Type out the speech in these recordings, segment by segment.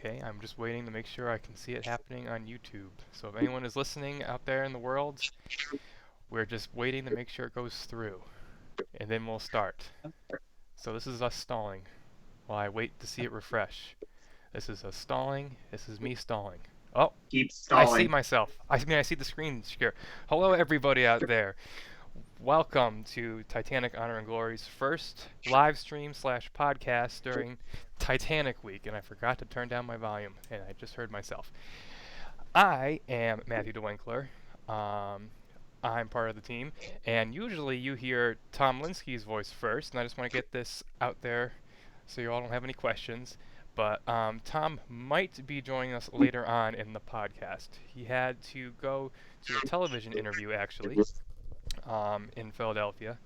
Okay, I'm just waiting to make sure I can see it happening on YouTube. So if anyone is listening out there in the world, we're just waiting to make sure it goes through. And then we'll start. So this is us stalling while I wait to see it refresh. This is us stalling. This is me stalling. Oh, Keep I see stalling. myself. I see the screen share. Hello, everybody out there. Welcome to Titanic Honor and Glory's first live stream slash podcast during Titanic Week, and I forgot to turn down my volume, and I just heard myself. I am Matthew DeWinkeleer. I'm part of the team, and usually you hear Tom Linsky's voice first, and I just want to get this out there so you all don't have any questions. But Tom might be joining us later on in the podcast. He had to go to a television interview, actually, in Philadelphia.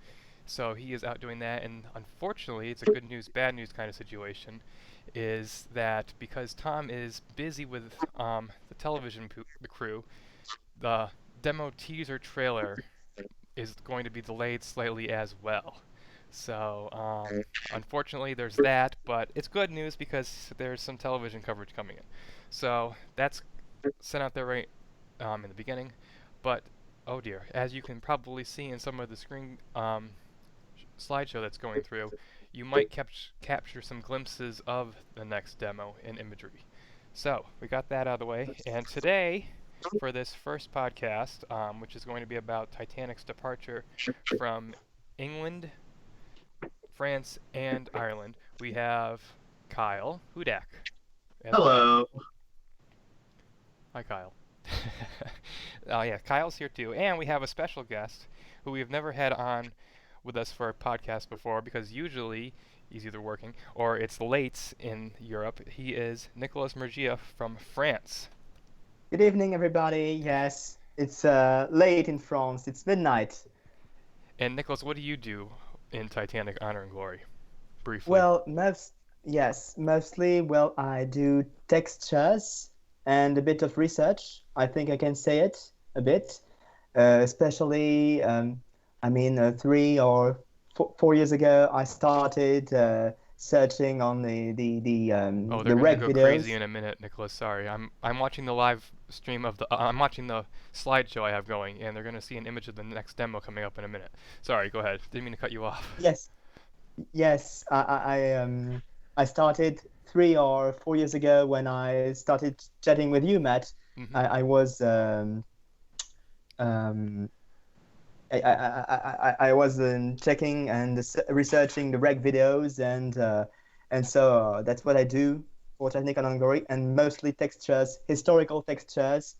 So he is out doing that, and unfortunately, it's a good news, bad news kind of situation. Is that because Tom is busy with the the crew, the demo teaser trailer is going to be delayed slightly as well. So unfortunately, there's that, but it's good news because there's some television coverage coming in. So that's sent out there right in the beginning, but oh dear, as you can probably see in some of the screen slideshow that's going through, you might capture some glimpses of the next demo in imagery. So we got that out of the way, and today, for this first podcast, which is going to be about Titanic's departure from England, France, and Ireland, we have Kyle Hudak as well. Hello. Hi, Kyle. Yeah, Kyle's here too, and we have a special guest who we have never had on with us for a podcast before because usually he's either working or it's late in Europe. He is Nicolas Murgia from France. Good evening, everybody. Yes, it's late in France. It's midnight. And Nicolas, what do you do in Titanic Honor and Glory? Briefly. Well, mostly, well, I do textures and a bit of research. I think I can say it a bit, especially, 3 or 4 years ago, I started searching on Oh, the they're gonna reg go crazy videos. in a minute, Nicholas. Sorry, I'm watching the live stream of the. I'm watching the slideshow I have going, and they're gonna see an image of the next demo coming up in a minute. Sorry, go ahead. Didn't mean to cut you off. Yes, yes, I started 3 or 4 years ago when I started chatting with you, Matt. Mhm. I was um, I was checking and researching the reg videos, and so that's what I do for Technical Hungary, and mostly textures, historical textures,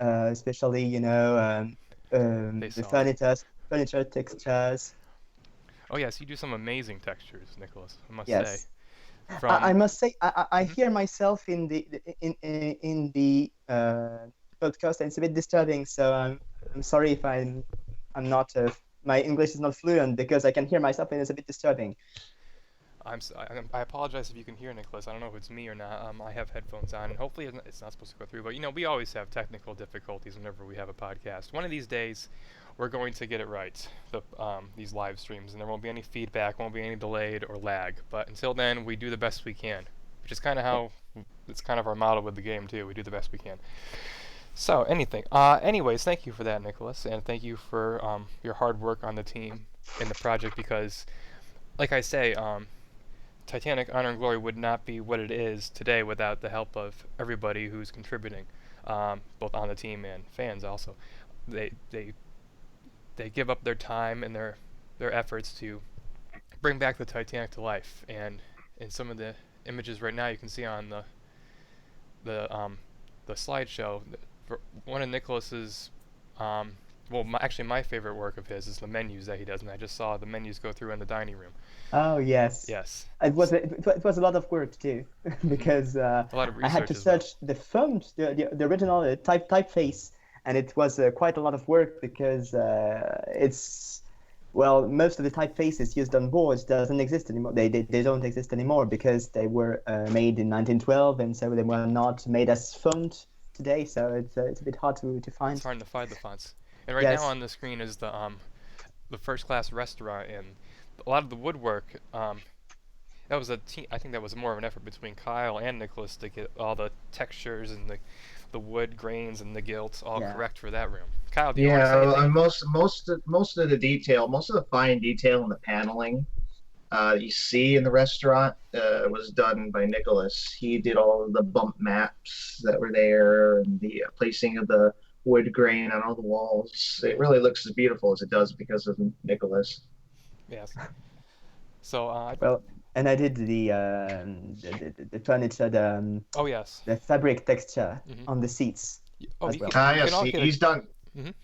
especially They the saw it. furniture textures. Oh yes, you do some amazing textures, Nicholas. I must say. Yes. I From. must say I Mhm. hear myself in the podcast, and it's a bit disturbing. So I'm sorry if I'm not my English is not fluent because I can hear myself and it's a bit disturbing. I apologize if you can hear Nicholas. I don't know if it's me or not. I have headphones on, and hopefully it's not supposed to go through. But we always have technical difficulties whenever we have a podcast. One of these days, we're going to get it right. These live streams, and there won't be any feedback, won't be any delayed or lag. But until then, we do the best we can, which is kind of how it's kind of our motto with the game too. We do the best we can. So anything. Anyways, thank you for that, Nicholas, and thank you for your hard work on the team in the project because, like I say, Titanic Honor and Glory would not be what it is today without the help of everybody who's contributing, both on the team and fans. Also, they they they give up their time and their efforts to bring back the Titanic to life. And in some of the images right now, you can see on the the slideshow, one of Nicholas's actually my favorite work of his is the menus that he does, and I just saw the menus go through in the dining room. Oh yes, Yes. it was a lot of work too, Mhm. because A lot of I had to research as well. search the font, the original typeface, and it was quite a lot of work because it's well, most of the typefaces used on boards doesn't exist anymore. They don't exist anymore because they were made in 1912, and so they were not made as font today. So it's a bit hard to It's find. hard to find the fonts. And right now Yes. on the screen is the first class restaurant, and a lot of the woodwork that was a team. I think that was more of an effort between Kyle and Nicholas to get all the textures and the wood grains and the gilt all Yeah. correct for that room. Kyle, do you want to Yeah, say well, and anything? most of the detail, most of the fine detail in the paneling you see in the restaurant was done by Nicholas. He did all of the bump maps that were there and the placing of the wood grain on all the walls. It really looks as beautiful as it does because of Nicholas. Yes. So, Well, and I did the furniture, oh yes. the fabric texture Hmm. on the seats Oh, as well. you can Yes, all get he's done. Mhm.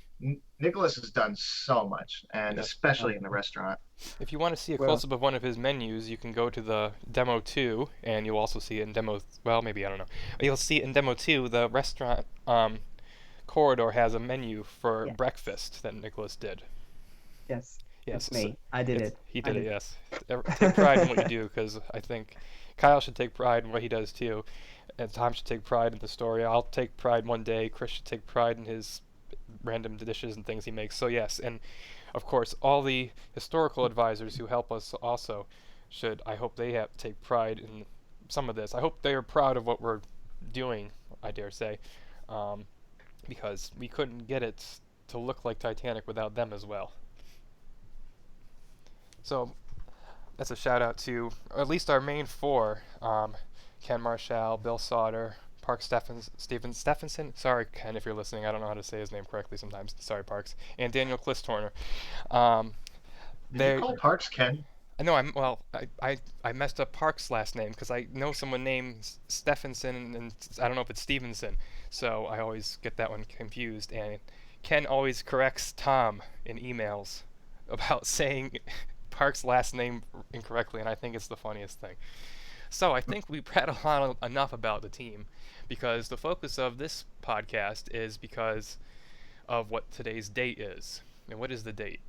Nicholas has done so much, and Yes. especially in the restaurant. If you want to see a Well, close-up of one of his menus, you can go to the demo 2, and you'll also see it in demo. Well, maybe I don't know. You'll see it in demo 2. The restaurant corridor has a menu for yeah, breakfast that Nicholas did. yes, Yes, it's me. I did it. he I did it. did. Yes, take pride in what you do, because I think Kyle should take pride in what he does too, and Tom should take pride in the story. I'll take pride one day. Chris should take pride in his random dishes and things he makes. So yes, and of course all the historical advisors who help us also should. I hope they take pride in some of this. I hope they are proud of what we're doing. I dare say, um, because we couldn't get it to look like Titanic without them as well. So that's a shout out to at least our main four: Ken Marshall, Bill Sauter, Steven Stephenson. Sorry, Ken, if you're listening. I don't know how to say his name correctly sometimes. Sorry, Parks. And Daniel Clistorner. Um, Did you they. call Parks Ken? I know. I messed up Parks' last name because I know someone named Stephenson and I don't know if it's Stevenson. So I always get that one confused. And Ken always corrects Tom in emails about saying Parks' last name incorrectly, and I think it's the funniest thing. So I think we prattled on enough about the team, because the focus of this podcast is because of what today's date is. And what is the date?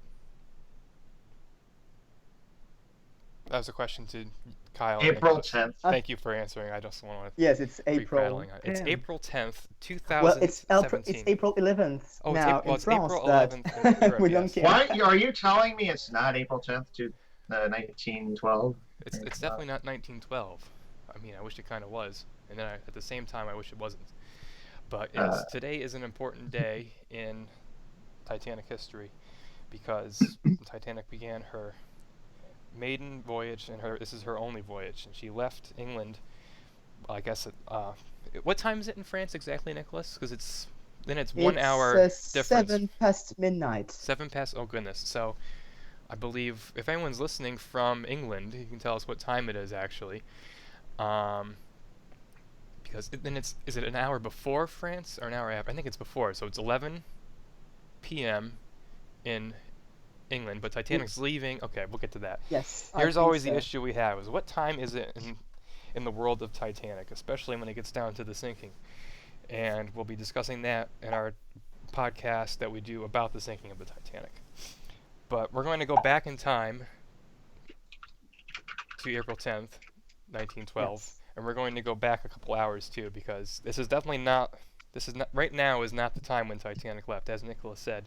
That was a question to Kyle and April Nicholas. 10th. Thank you for answering. I just want to Yes, it's be April prattling on it. It's 10th. April 10th, Well, it's 2017. April 11th Oh, now well, in it's France, April but 11th in Europe, we don't yes. care. Why are you telling me it's not April 10th to 1912? It's definitely not 1912. I mean, I wish it kind of was, and then at the same time, I wish it wasn't. But today is an important day in Titanic history, because Titanic began her maiden voyage, and this is her only voyage, and she left England. I guess what time is it in France exactly, Nicholas? Because it's 1 hour difference. 7 past midnight. 7 past. Oh goodness. So I believe if anyone's listening from England, you can tell us what time it is actually. Because is it an hour before France or an hour after? I think it's before. So it's 11 p.m. in England, but Titanic's leaving. Okay, we'll get to that. Yes. Here's always the issue we have: is what time is it in the world of Titanic, especially when it gets down to the sinking. And we'll be discussing that in our podcast that we do about the sinking of the Titanic. But we're going to go back in time to April 10th, 1912, Yes. and we're going to go back a couple hours too, because this is not right now is not the time when Titanic left. As Nicolas said,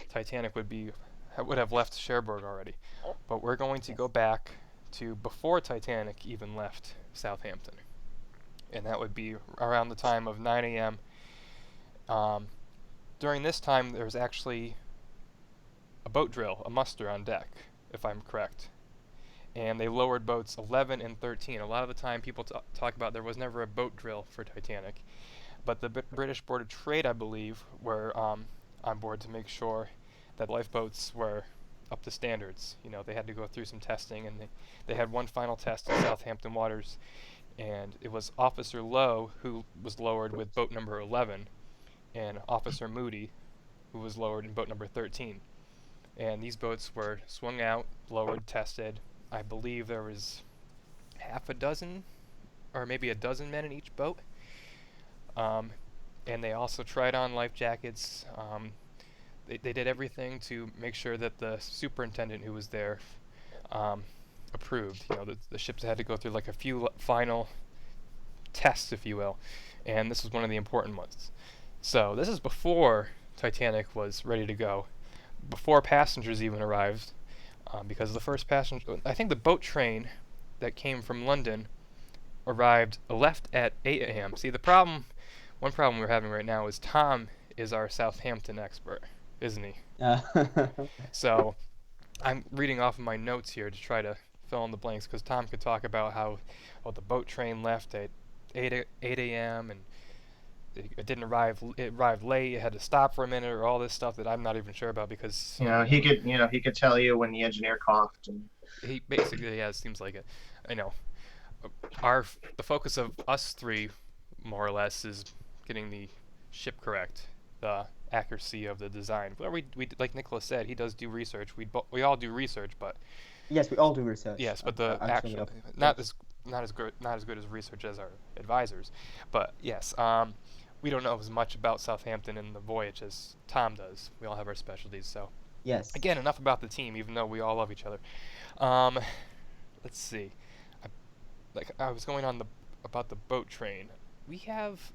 Titanic would have left Cherbourg already. But we're going to go back to before Titanic even left Southampton. And that would be around the time of 9 a.m. During this time, there was actually a boat drill, a muster on deck, if I'm correct. And they lowered boats 11 and 13. A lot of the time, people talk about there was never a boat drill for Titanic. But the British Board of Trade, I believe, were on board to make sure that lifeboats were up to standards. You know, they had to go through some testing, and they had one final test in Southampton waters, and it was Officer Lowe who was lowered with boat number 11, and Officer Moody who was lowered in boat number 13. And these boats were swung out, lowered, tested. I believe there was half a dozen, or maybe a dozen men in each boat. And they also tried on life jackets. They did everything to make sure that the superintendent who was there approved. You know, the ships had to go through like a few final tests, if you will, and this was one of the important ones. So this is before Titanic was ready to go, before passengers even arrived, because the first passenger, I think the boat train that came from London left at 8 a.m. See, one problem we're having right now is Tom is our Southampton expert, isn't he? Uh, So I'm reading off of my notes here to try to fill in the blanks because Tom could talk about how the boat train left at 8 a.m. and it didn't arrive. It arrived late. It had to stop for a minute, or all this stuff that I'm not even sure about because he could tell you when the engineer coughed. And he basically seems like it. I know. The focus of us three, more or less, is getting the ship correct, the accuracy of the design. But we like Nicolas said, he does do research. We all do research, but yes, we all do research. yes, but the actually, actual not as good as research as our advisors. But yes, we don't know as much about Southampton and the voyage as Tom does. We all have our specialties. So yes. again, enough about the team, even though we all love each other. Let's see. I was going on about the boat train. We have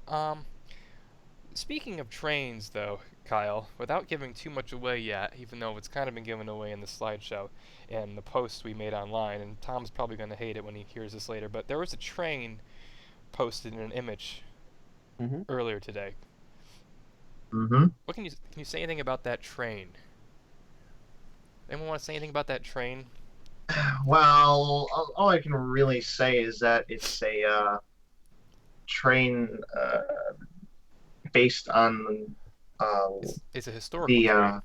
speaking of trains, though, Kyle, without giving too much away yet, even though it's kind of been given away in the slideshow and the posts we made online, and Tom's probably going to hate it when he hears this later, but there was a train posted in an image earlier today. What can you say anything about that train? Anyone want to say anything about that train? Well, all I can really say is that it's a train based on It's a historical train.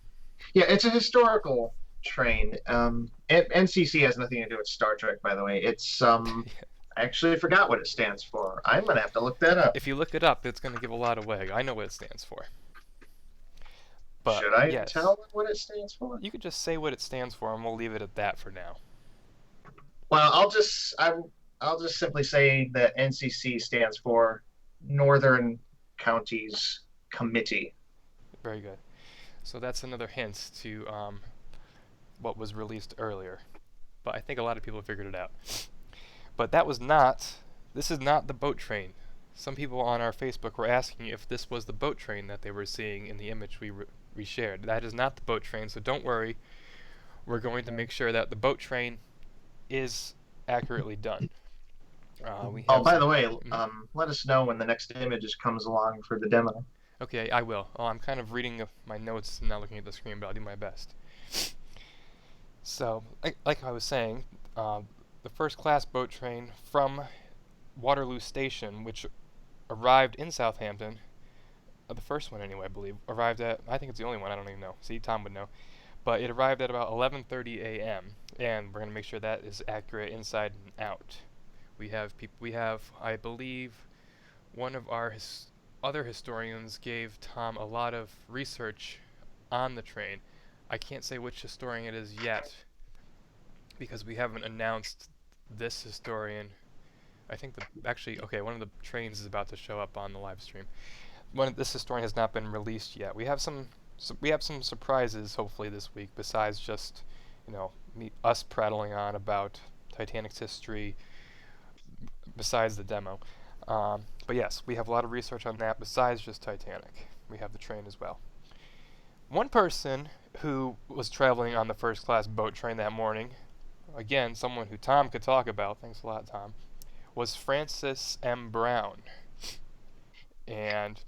Yeah, it's a historical train. NCC has nothing to do with Star Trek, by the way. It's I actually forgot what it stands for. I'm gonna have to look that up. If you look it up, it's going to give a lot away. I know what it stands for. But should I tell what it stands for? You could just say what it stands for, and we'll leave it at that for now. Well, I'll just simply say that NCC stands for Northern Counties Committee. Very good. So that's another hint to what was released earlier. But I think a lot of people figured it out. But this is not the boat train. Some people on our Facebook were asking if this was the boat train that they were seeing in the image we shared. That is not the boat train, so don't worry. We're going to make sure that the boat train is accurately done. By the way, let us know when the next image comes along for the demo. Okay, I will. I'm kind of reading my notes and not looking at the screen, but I'll do my best. So, like I was saying, the first-class boat train from Waterloo Station, which arrived in Southampton, the first one anyway, I believe, arrived at, I think it's the only one, I don't even know. See, Tom would know. But it arrived at about 11:30 a.m., and we're going to make sure that is accurate inside and out. We have, I believe, one of our other historians gave Tom a lot of research on the train. I can't say which historian it is yet, because we haven't announced this historian. I think one of the trains is about to show up on the live stream. This historian has not been released yet. We have some surprises hopefully this week, besides just us prattling on about Titanic's history, besides the demo. But yes, we have a lot of research on that besides just Titanic. We have the train as well. One person who was traveling on the first-class boat train that morning, again, someone who Tom could talk about, thanks a lot, Tom, was Francis M. Brown. And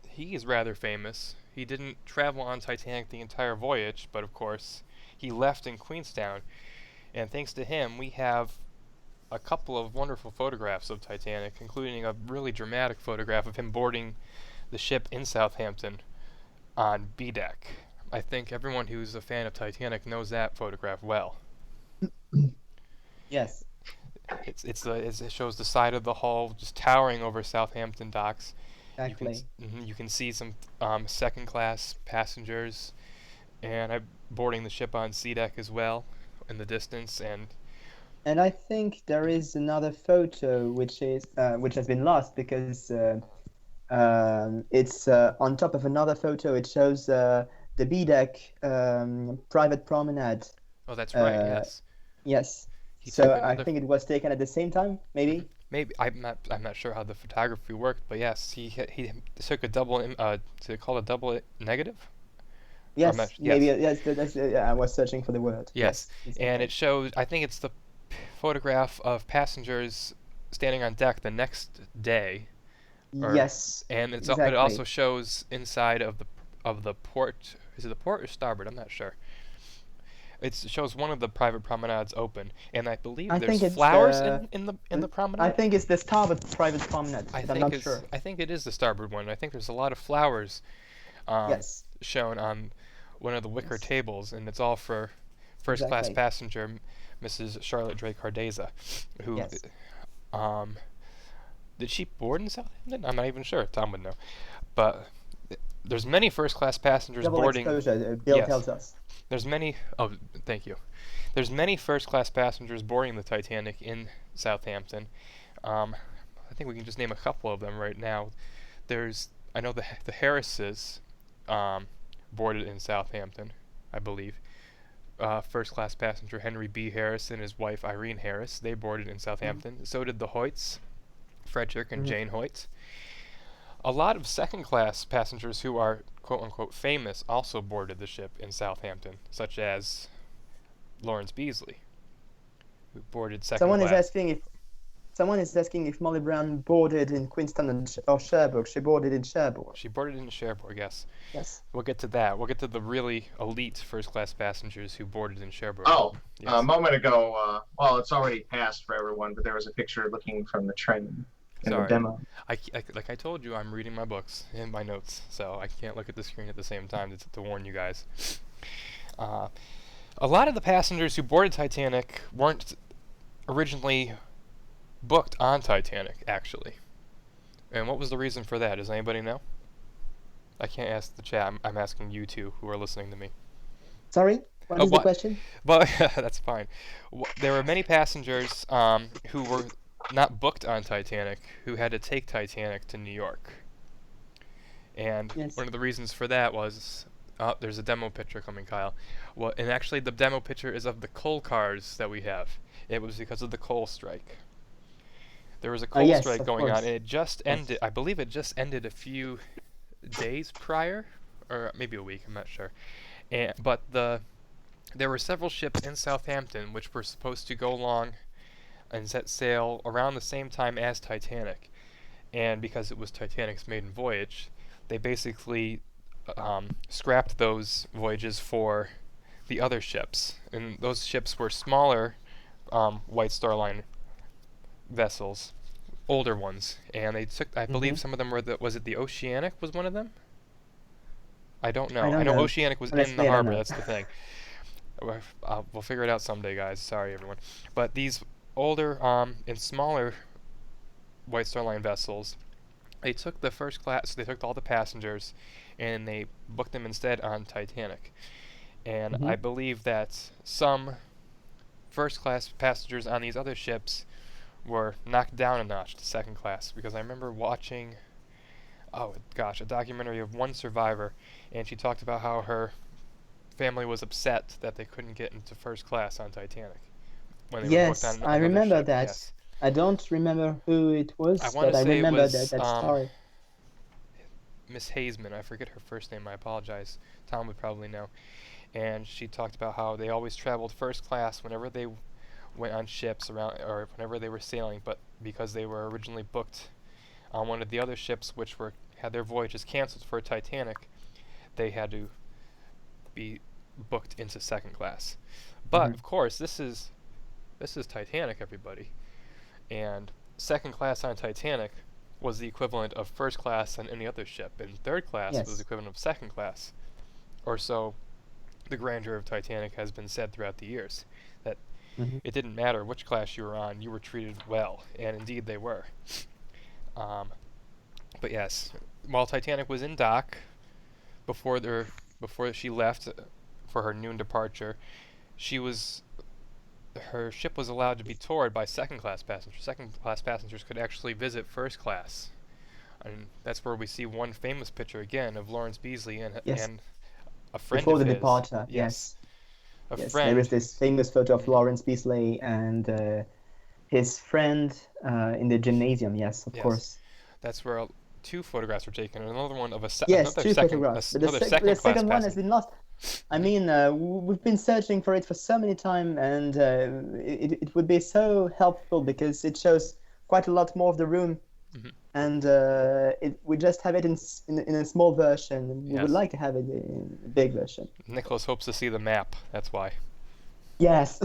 he is rather famous. He didn't travel on Titanic the entire voyage, but of course, he left in Queenstown. And thanks to him, we have a couple of wonderful photographs of Titanic, including a really dramatic photograph of him boarding the ship in Southampton on B deck. I think everyone who's a fan of Titanic knows that photograph well. Yes. It shows the side of the hull just towering over Southampton docks. Exactly. You can see some second-class passengers, and boarding the ship on C deck as well in the distance. And I think there is another photo which has been lost because it's on top of another photo. It shows the B deck private promenade. Oh, that's right. Yes. Yes. So I think it was taken at the same time, maybe. Maybe I'm not sure how the photography worked, but yes, he took a double. To call it a double negative. Yes, maybe yes. I was searching for the word. Yes, exactly. And it shows. I think it's the photograph of passengers standing on deck the next day, Yes, and but it exactly. also shows inside of the port. Is it the port or starboard? I'm not sure. It shows one of the private promenades open, and I believe I there's think it's flowers the. in the I promenade. think it's the starboard private promenade, but I'm not sure. I think it is the starboard one. I think there's a lot of flowers um, Yes, shown on one of the wicker yes, tables, and it's all for first class exactly. passenger Mrs. Charlotte Drake Cardeza, who Yes. um, did she board in Southampton? I'm not even sure. Tom would know, but there's many first class passengers Double boarding. exposure, Bill Yes, tells us. there's many. Oh, thank you. There's many first-class passengers boarding the Titanic in Southampton. I think we can just name a couple of them right now. I know the Harrises boarded in Southampton, I believe. First-class passenger Henry B. Harris and his wife Irene Harris, they boarded in Mhm. Southampton. So did the Hoyts, Frederick and Mhm. Jane Hoyt. A lot of second-class passengers who are quote-unquote famous also boarded the ship in Southampton, such as Lawrence Beasley, who boarded second Someone is class. asking if someone is asking if Molly Brown boarded in Queenstown or Cherbourg. She boarded in Cherbourg. She boarded in Cherbourg, yes. Yes. We'll get to that. We'll get to the really elite first class passengers who boarded in Cherbourg. Oh, a Yes. moment ago, well, it's already passed for everyone, but there was a picture looking from the train in the Sorry. demo. Like I told you, I'm reading my books and my notes, so I can't look at the screen at the same time to warn you guys. Uh, a lot of the passengers who boarded Titanic weren't originally booked on Titanic, actually. And what was the reason for that? Does anybody know? I can't ask the chat. I'm asking you two who are listening to me. Sorry, what Oh, is the what? question? But that's fine. There were many passengers who were not booked on Titanic who had to take Titanic to New York. And Yes. one of the reasons for that was, there's a demo picture coming, Kyle. Well, and actually the demo picture is of the coal cars that we have. It was because of the coal strike. There was a coal Yes, strike of going on, course. and it just Yes. ended. I believe it just ended a few days prior, or maybe a week. I'm not sure. But there were several ships in Southampton which were supposed to go along and set sail around the same time as Titanic, and because it was Titanic's maiden voyage, they basically scrapped those voyages for the other ships, and those ships were smaller White Star Line vessels, older ones, and they took. I believe Mhm. some of them were was it the Oceanic was one of them? I don't I know. I don't know know. Oceanic was in the Honestly, I don't harbor. know. That's the thing. We'll figure it out someday, guys. Sorry, everyone. But these older and smaller White Star Line vessels, they took the first class. They took all the passengers, and they booked them instead on Titanic. And I Mhm. believe that some first class passengers on these other ships were knocked down a notch to second class, because I remember watching, oh gosh, a documentary of one survivor, and she talked about how her family was upset that they couldn't get into first class on Titanic when they were booked Yes, on I another remember ship. that. Yes, I don't remember who it I was, want to but I say it remember that was that story. Miss Hazeman. I forget her first name. I apologize. Tom would probably know. And she talked about how they always traveled first class whenever they went on ships around, or whenever they were sailing, but because they were originally booked on one of the other ships, which had their voyages canceled for Titanic, they had to be booked into second class. But Mhm. of course, this is Titanic, everybody, and second class on Titanic was the equivalent of first class on any other ship, and third class was the Yes. equivalent of second class, or so the grandeur of Titanic has been said throughout the years. That Mhm. it didn't matter which class you were on, you were treated well, and indeed they were. Um, but yes, while Titanic was in dock before before she left for her noon departure, she was her ship was allowed to be toured by second class passengers. Second class passengers could actually visit first class. And that's where we see one famous picture again of Lawrence Beasley Yes. and a friend Before of the his. departure. Yes, Yes. a Yes. There is friend. this famous photo of Mhm. Lawrence Beasley and his friend in the gymnasium. Yes, of Yes, course. that's where two photographs were taken, and another one of Yes, two photographs, but another second the class second one has passenger. been lost. I mean, we've been searching for it for so many time, and it would be so helpful because it shows quite a lot more of the room, Mhm. and we just have it in a small version. We would Yes. like to have it in a big version. Nicholas hopes to see the map. That's why. Yes,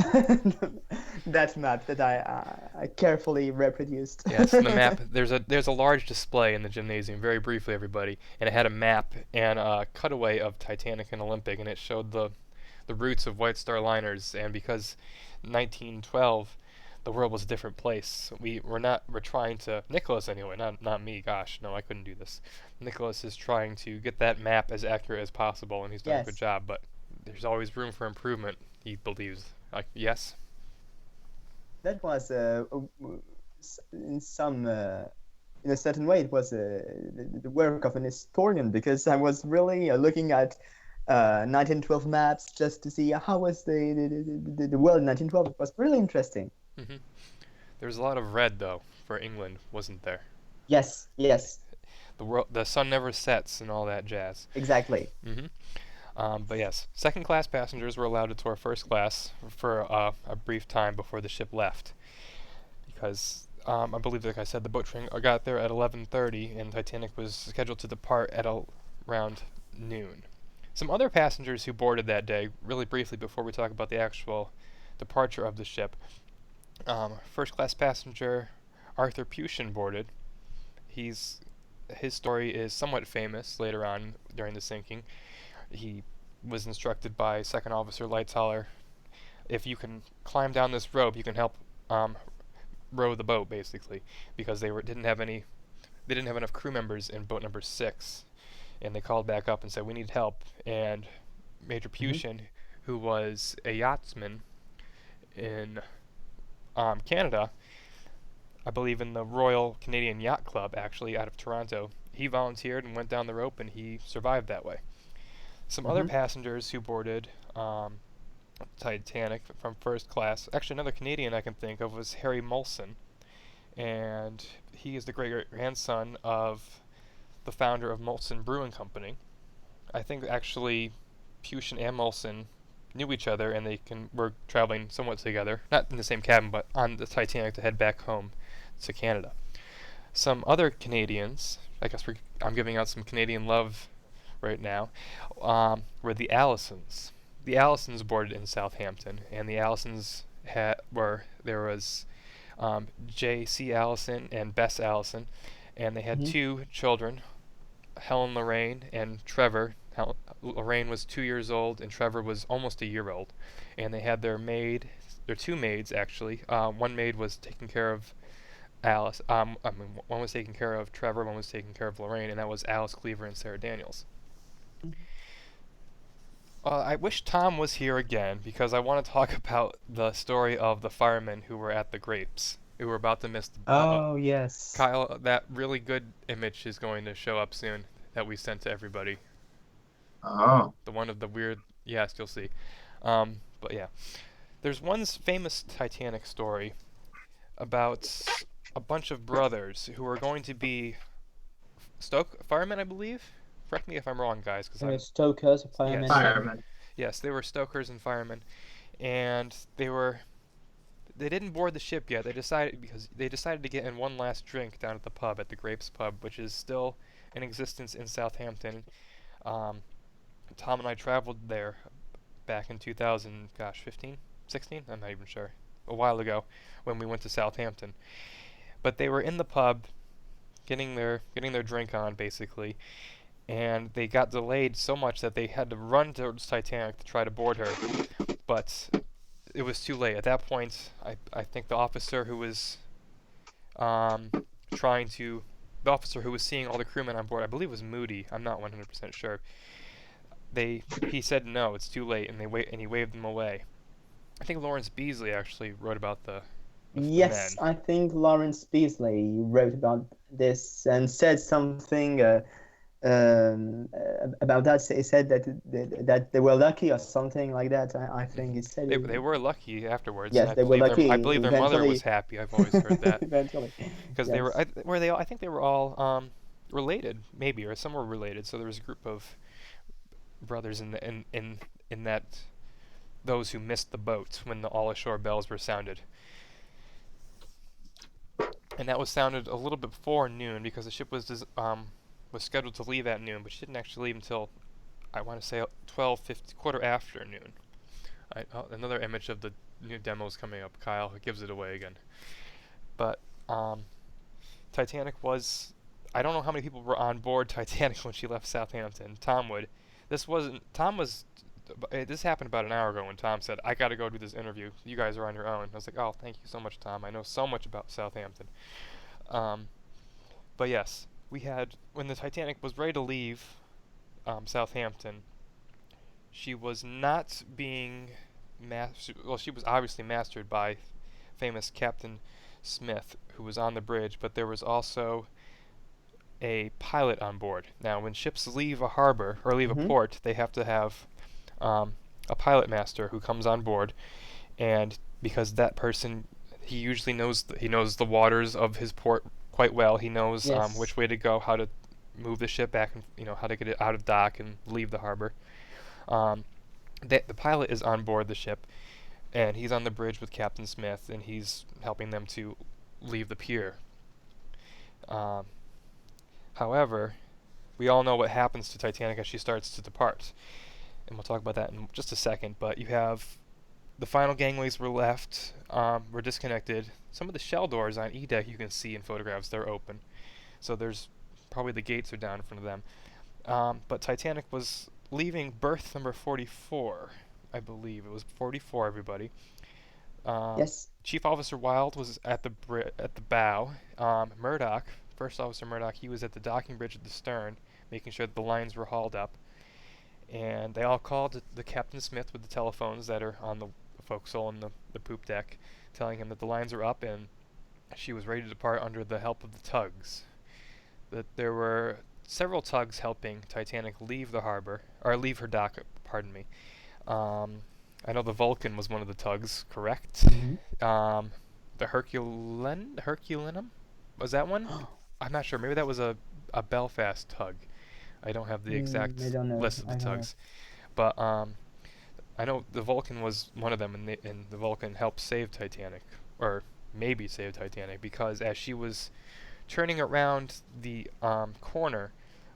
that map that I carefully reproduced. Yes, the map. There's a large display in the gymnasium. Very briefly, everybody, and it had a map and a cutaway of Titanic and Olympic, and it showed the routes of White Star liners. And because 1912, the world was a different place. We're trying to Nicholas anyway, not me. Gosh, no, I couldn't do this. Nicholas is trying to get that map as accurate as possible, and he's done a good Yes, job. But there's always room for improvement. He believes. Like yes. that was in some in a certain way it was the work of an historian because I was really looking at 1912 maps just to see how was the world in 1912. It was really interesting. Hmm. There was a lot of red though for England, wasn't there? Yes, yes, The sun never sets and all that jazz. exactly. Hmm. But yes, second class passengers were allowed to tour first class for a brief time before the ship left, because I believe, like I said, the boat train got there at 11:30, and Titanic was scheduled to depart at around noon. Some other passengers who boarded that day, really briefly before we talk about the actual departure of the ship. First class passenger Arthur Pushen boarded. He's his story is somewhat famous later on during the sinking. He was instructed by Second Officer Lightoller, if you can climb down this rope, you can help um, row the boat, basically, because they didn't have enough crew members in boat number 6, and they called back up and said we need help. And Major Hmm. Pushen, who was a yachtsman in Canada, I believe in the Royal Canadian Yacht Club, actually out of Toronto, he volunteered and went down the rope, and he survived that way. Some other Hmm. passengers who boarded Titanic from first class, actually another Canadian I can think of was Harry Molson, and he is the great grandson of the founder of Molson Brewing Company. I think actually Pushen and Molson knew each other, and were traveling somewhat together, not in the same cabin, but on the Titanic to head back home to Canada. Some other Canadians, I guess I'm giving out some Canadian love right now, were the Allisons. The Allisons boarded in Southampton, and the Allisons there was J.C. Allison and Bess Allison, and they had Hmm. two children, Helen Lorraine and Trevor. Lorraine was 2 years old, and Trevor was almost a year old, and they had their two maids actually. One maid was taking care of Alice. I mean, one was taking care of Trevor, one was taking care of Lorraine, and that was Alice Cleaver and Sarah Daniels. I wish Tom was here again because I want to talk about the story of the firemen who were at the grapes, who were about to miss the. Oh yes. Kyle, that really good image is going to show up soon that we sent to everybody. Oh, The one of the weird. Yes, you'll see. But yeah, there's one famous Titanic story about a bunch of brothers who are going to be firemen, I believe. Correct me if I'm wrong, guys, because I'm. Stokers, Yes, firemen. fireman. yes, they were stokers and firemen, and they didn't board the ship yet. They decided to get in one last drink down at the pub, at the Grapes Pub, which is still in existence in Southampton. Um, Tom and I traveled there back in 2000, gosh, 15, 16? I'm not even sure. A while ago, when we went to Southampton. But they were in the pub, getting their drink on, basically, and they got delayed so much that they had to run towards Titanic to try to board her. But it was too late. At that point, I think the officer who was um, trying to, the officer who was seeing all the crewmen on board, I believe it was Moody. I'm not 100% sure. He said no, it's too late, and he waved them away. I think Lawrence Beasley actually wrote about the Yes, men. I think Lawrence Beasley wrote about this and said something about that. He said that they were lucky or something like that. I think Hmm. he said They it. were lucky afterwards, and Yes, they were I lucky believe their mother was eventually. happy. I've always heard that Eventually, because they were yes. were they all, I think they were all related, maybe, or some were related. So there was a group of brothers in that those who missed the boat when the all ashore bells were sounded. And that was sounded a little bit before noon because the ship was scheduled to leave at noon, but she didn't actually leave until I want to say 12:50, quarter after noon. Another image of the new demos coming up. Kyle, it gives it away again. But Titanic was. I don't know how many people were on board Titanic when she left Southampton. Tom would. This wasn't. Tom was. This happened about an hour ago when Tom said, "I got to go do this interview. You guys are on your own." I was like, "Oh, thank you so much, Tom. I know so much about Southampton." But yes, we had when the Titanic was ready to leave Southampton. She was not being well, she was obviously mastered by famous Captain Smith, who was on the bridge, but there was also a pilot on board. Now, when ships leave a harbor or leave a port, they have to have a pilot master who comes on board, and because that person, he usually knows the waters of his port quite well. He knows Yes. which way to go, how to move the ship back, and how to get it out of dock and leave the harbor. The pilot is on board the ship, and he's on the bridge with Captain Smith, and he's helping them to leave the pier. However, we all know what happens to Titanic as she starts to depart, and we'll talk about that in just a second. But you have the final gangways were disconnected. Some of the shell doors on E deck you can see in photographs, they're open, so there's probably the gates are down in front of them. But Titanic was leaving berth number 44, I believe. It was 44, everybody. Yes. Chief Officer Wild was at the bow. Murdoch, First Officer Murdoch, he was at the docking bridge at the stern, making sure that the lines were hauled up. And they all called the Captain Smith with the telephones that are on the forecastle and the poop deck, telling him that the lines were up and she was ready to depart under the help of the tugs. That there were several tugs helping Titanic leave the harbor, or leave her dock, pardon me. I know the Vulcan was one of the tugs, correct? The Herculenum? Was that one? I'm not sure. Maybe that was a Belfast tug. I don't have the exact I don't know. list of the tugs. But I know the Vulcan was one of them, and the Vulcan helped save Titanic, or maybe save Titanic, because as she was turning around the corner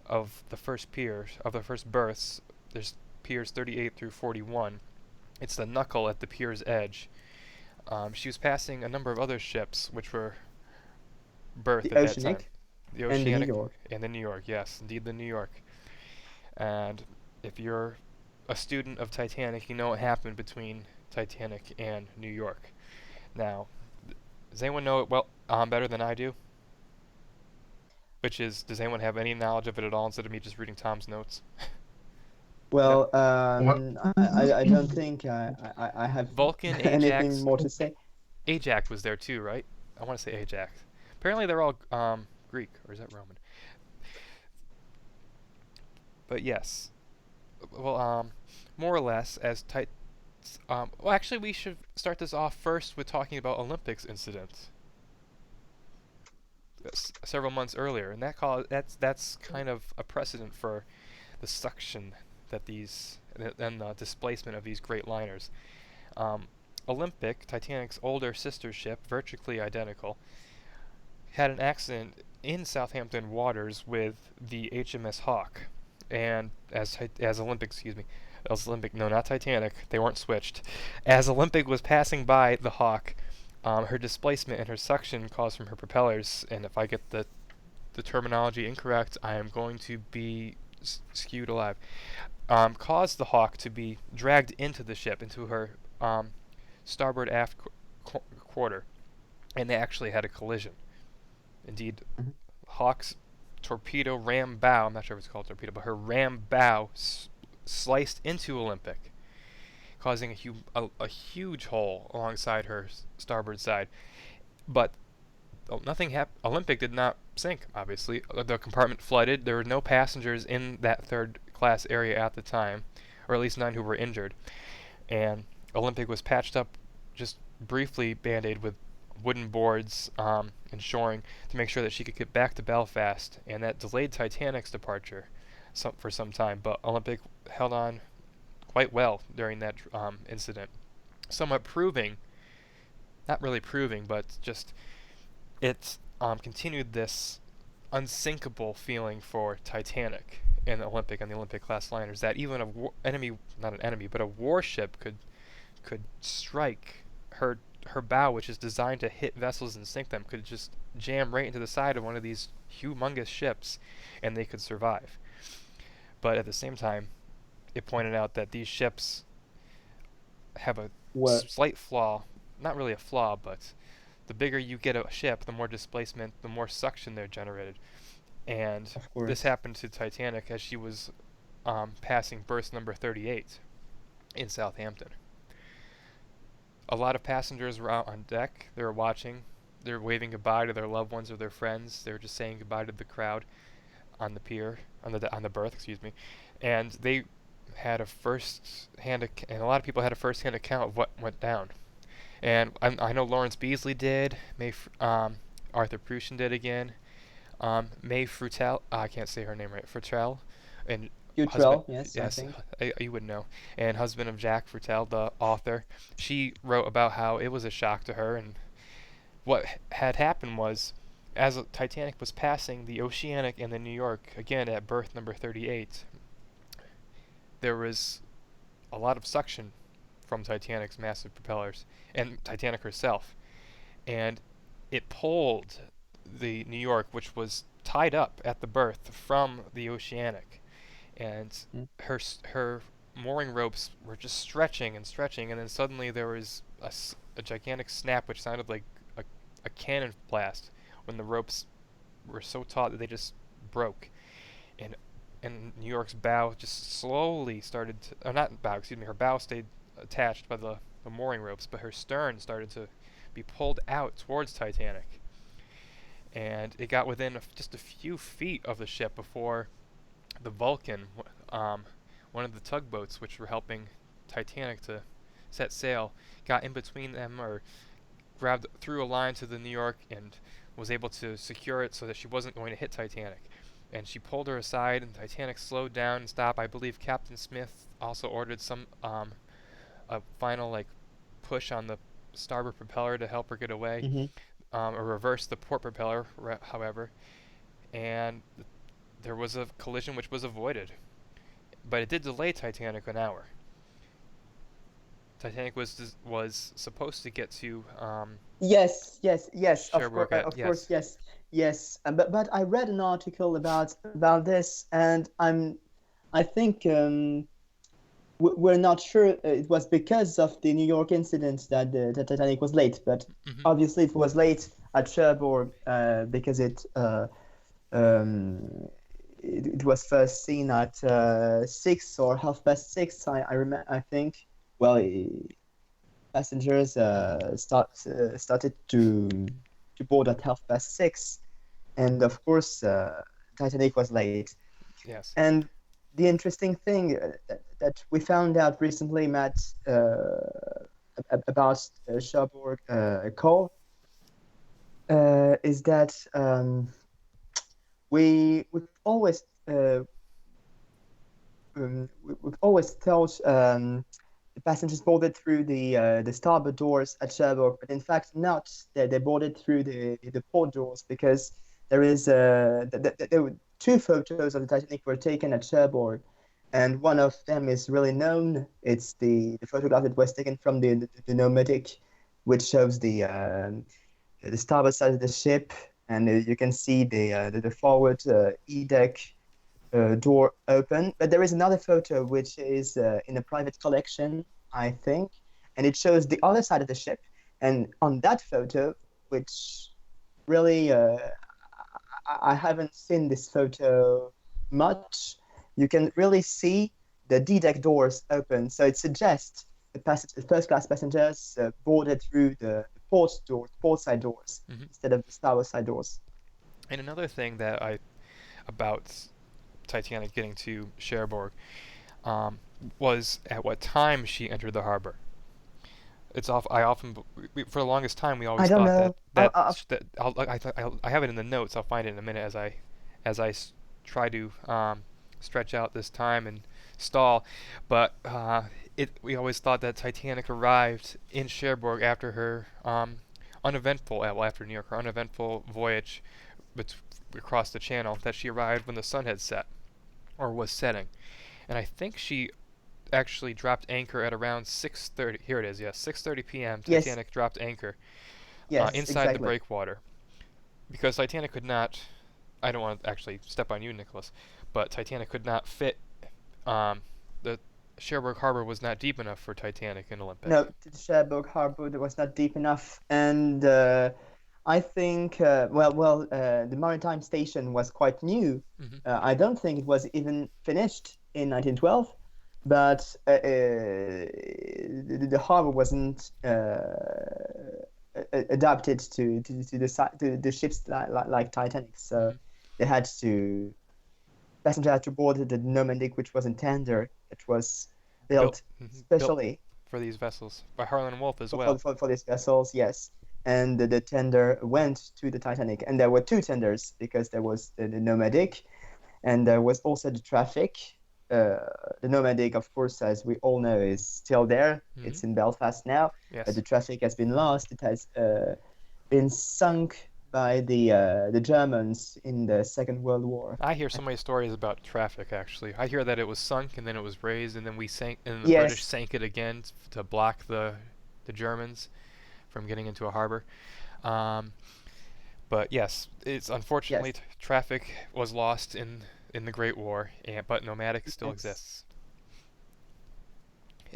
of the first pier, of the first berths, there's piers 38 through 41. It's the knuckle at the pier's edge. She was passing a number of other ships, which were berthed The at that time. Oceanic The and the New Oceanic York. and the New York, yes, indeed the New York. And if you're a student of Titanic, you know what happened between Titanic and New York. Now, does anyone know it better than I do? Which is, does anyone have any knowledge of it at all instead of me just reading Tom's notes? Well, I don't think I have Vulcan, anything Ajax. more to say. Ajax was there too, right? I want to say Ajax. Apparently they're all Greek, or is that Roman? But yes. Well, more or less, well, actually, we should start this off first with talking about Olympics incident. Several months earlier, and that's kind of a precedent for the suction that and the displacement of these great liners. Olympic, Titanic's older sister ship, virtually identical, had an accident in Southampton waters with the HMS Hawk, and as Olympic, no, not Titanic, they weren't switched. As Olympic was passing by the Hawk, her displacement and her suction caused from her propellers, and if I get the terminology incorrect, I am going to be skewed alive, caused the Hawk to be dragged into the ship, into her starboard aft quarter, and they actually had a collision. Indeed, Hawk's torpedo ram bow, I'm not sure if it's called torpedo, but her ram bow sliced into Olympic, causing a huge hole alongside her starboard side. But nothing happened. Olympic did not sink, obviously. The compartment flooded. There were no passengers in that third class area at the time, or at least none who were injured. And Olympic was patched up, just briefly band-aid with wooden boards and shoring to make sure that she could get back to Belfast, and that delayed Titanic's departure for some time, but Olympic held on quite well during that incident, somewhat proving, not really proving, but just it continued this unsinkable feeling for Titanic in the Olympic and the Olympic class liners, that even enemy, not an enemy, but a warship could strike her bow, which is designed to hit vessels and sink them, could just jam right into the side of one of these humongous ships, and they could survive. But at the same time, it pointed out that these ships have a Well, slight flaw, not really a flaw, but the bigger you get a ship, the more displacement, the more suction they're generated. And of this course. happened to Titanic as she was passing berth number 38 in Southampton. A lot of passengers were out on deck. They were watching. They were waving goodbye to their loved ones or their friends. They were just saying goodbye to the crowd on the pier, on the berth, excuse me. And they had a and a lot of people had a first-hand account of what went down. And I know Lawrence Beasley did. Arthur Prussian did again. May Frutel, I can't say her name right. Frutel, and husband. Futrell, yes, I Yes, think. you would know. And husband of Jack Frutel, the author. She wrote about how it was a shock to her, and what had happened was, as the Titanic was passing the Oceanic and the New York again at berth number 38, there was a lot of suction from Titanic's massive propellers and Titanic herself, and it pulled the New York, which was tied up at the berth, from the Oceanic, and Mm. her mooring ropes were just stretching and stretching, and then suddenly there was a gigantic snap, which sounded like a, a cannon blast, when the ropes were so taut that they just broke, and New York's bow just slowly started to, not bow, excuse me, her bow stayed attached by the mooring ropes, but her stern started to be pulled out towards Titanic, and it got within just a few feet of the ship before the Vulcan, one of the tugboats which were helping Titanic to set sail, got in between them, or grabbed through a line to the New York and was able to secure it so that she wasn't going to hit Titanic. And she pulled her aside, and Titanic slowed down and stopped. I believe Captain Smith also ordered a final push on the starboard propeller to help her get away, Hmm. or reverse the port propeller, however. And there was a collision which was avoided, but it did delay Titanic an hour. Titanic was supposed to get to Yes, yes, yes. Cherbourg at, Of course, yes. yes, yes. But I read an article about this, and I think we're not sure it was because of the New York incident that the Titanic was late. But Hmm. obviously, it was late at Cherbourg because um, it was first seen at 6 or 6:30. I think. Well, passengers started to board at 6:30, and of course, Titanic was late. Yes. And the interesting thing that we found out recently, Matt, about Cherbourg coal, is that we've always we've always thought the passengers boarded through the starboard doors at Cherbourg, but in fact not. They boarded through the port doors, because there were two photos of the Titanic were taken at Cherbourg, and one of them is really known. It's the photograph that was taken from the Nomadic, which shows the starboard side of the ship, and you can see the forward E deck door open. But there is another photo which is in a private collection, I think, and it shows the other side of the ship. And on that photo, which really I haven't seen this photo much, you can really see the D deck doors open. So it suggests the first class passengers boarded through the port side doors Hmm. instead of the starboard side doors. And another thing about Titanic getting to Cherbourg was at what time she entered the harbor. I often, for the longest time, we I always don't thought that know. I have it in the notes. I'll find it in a minute as I try to stretch out this time and stall, but we always thought that Titanic arrived in Cherbourg after her after New York, her uneventful voyage across the channel, that she arrived when the sun had set, or was setting. And I think she actually dropped anchor at around 6:30. Here it is, yes, 6:30 p.m. Yes. Titanic dropped anchor Yes, inside the exactly. breakwater. Because Titanic could not, I don't want to actually step on you, Nicholas, but Titanic could not fit, the Cherbourg Harbor was not deep enough for Titanic and Olympic. No, the Cherbourg Harbor was not deep enough, and I think the maritime station was quite new. Mhm. I don't think it was even finished in 1912, but the harbor wasn't adapted to the ships like Titanic, so they had to passengers had to board the Nomadic, which was in tender. It was built specially for these vessels by Harlan Wolff as for, well. for these vessels, yes. And the tender went to the Titanic, and there were two tenders because there was the Nomadic, and there was also the Traffic. The Nomadic, of course, as we all know, is still there. Mhm. It's in Belfast now. Yes. But the Traffic has been lost. It has been sunk by the Germans in the Second World War. I hear so many stories about Traffic. Actually, I hear that it was sunk and then it was raised, and then we sank, and the Yes. British sank it again to block the Germans from getting into a harbor. But yes, it's unfortunately Yes. Traffic was lost in the Great War, but Nomadic still Yes. exists.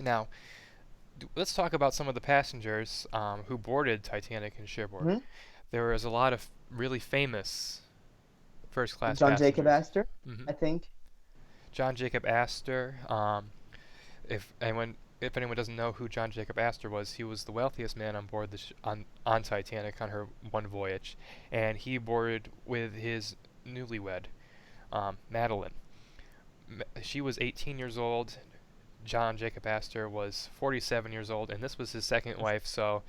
Now, let's talk about some of the passengers who boarded Titanic and Cherbourg. Mhm. There was a lot of really famous first-class John passengers. Jacob Astor, Mhm. I think. John Jacob Astor. If anyone doesn't know who John Jacob Astor was, he was the wealthiest man on board on Titanic on her one voyage, and he boarded with his newlywed, Madeline. She was 18 years old. John Jacob Astor was 47 years old, and this was his second wife. So,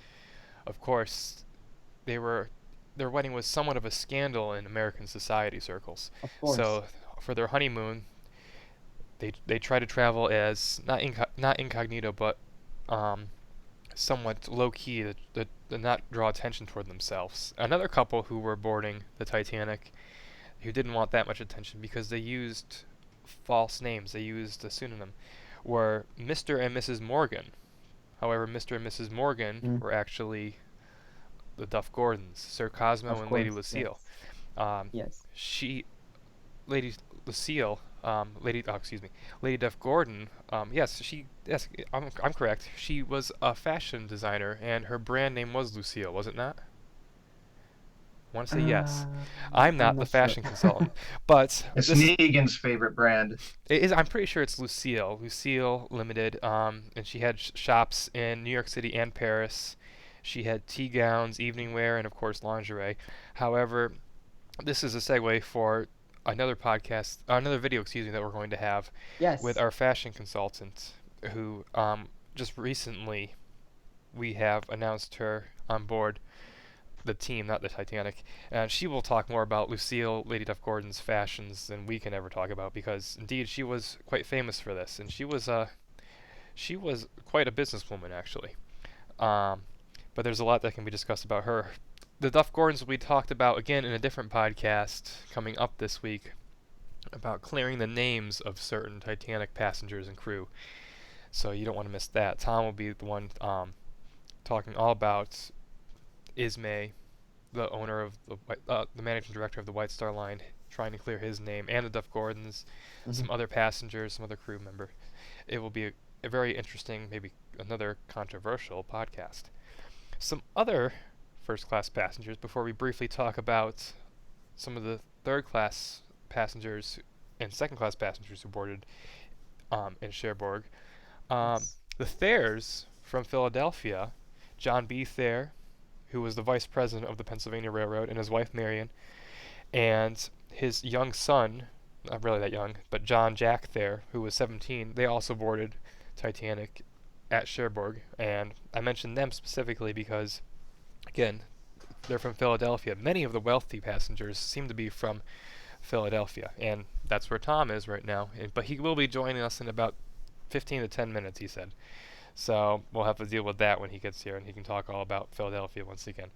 of course, their wedding was somewhat of a scandal in American society circles. Of course. So, for their honeymoon, they tried to travel as not incognito, but somewhat low key to not draw attention toward themselves. Another couple who were boarding the Titanic, who didn't want that much attention because they used false names, they used a pseudonym, were Mr. and Mrs. Morgan. However, Mr. and Mrs. Morgan were actually the Duff Gordons, Sir Cosmo Of and course, Lady Lucille. Yes. Lady Lucille, Lady Duff Gordon. Yes, I'm correct. She was a fashion designer, and her brand name was Lucille, was it not? I want to say yes. I'm not the fashion consultant, but It's Negan's favorite brand. it is. I'm pretty sure it's Lucille Limited. And she had shops in New York City and Paris. She had tea gowns, evening wear, and of course lingerie. However, this is a segue for another video, that we're going to have Yes. with our fashion consultant, who just recently we have announced her on board the team, not the Titanic, and she will talk more about Lucille, Lady Duff Gordon's fashions than we can ever talk about, because indeed she was quite famous for this, and she was quite a businesswoman actually. But there's a lot that can be discussed about her. The Duff Gordons will be talked about again in a different podcast coming up this week, about clearing the names of certain Titanic passengers and crew. So you don't want to miss that. Tom will be the one talking all about Ismay, the owner of the managing director of the White Star Line, trying to clear his name, and the Duff Gordons, some other passengers, some other crew member. It will be a very interesting, maybe another controversial podcast. Some other first-class passengers, before we briefly talk about some of the third-class passengers and second-class passengers who boarded in Cherbourg. The Thayers from Philadelphia, John B. Thayer, who was the vice president of the Pennsylvania Railroad, and his wife Marion, and his young son, not really that young, but John Jack Thayer, who was 17, they also boarded Titanic at Cherbourg, and I mentioned them specifically because, again, they're from Philadelphia. Many of the wealthy passengers seem to be from Philadelphia, and that's where Tom is right now. But he will be joining us in about 15 to 10 minutes, he said. So we'll have to deal with that when he gets here, and he can talk all about Philadelphia once again.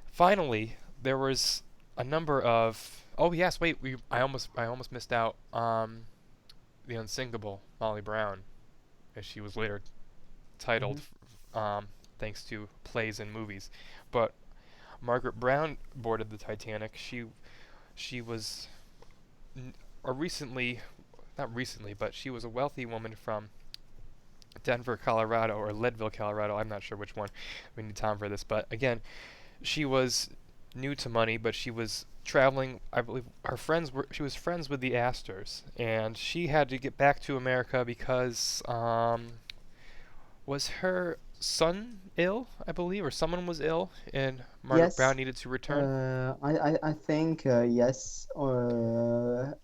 Finally, there was a number of. Oh yes, wait. I almost missed out. The unsinkable Molly Brown, as she was later titled, thanks to plays and movies. But Margaret Brown boarded the Titanic. She was recently, not recently, but she was a wealthy woman from Denver, Colorado, or Leadville, Colorado. I'm not sure which one. We need Tom for this, but again, she was new to money, but she was traveling. I believe she was friends with the Astors, and she had to get back to America because was her son ill, I believe, or someone was ill, and Margaret Brown Yes. needed to return. I think yes. Her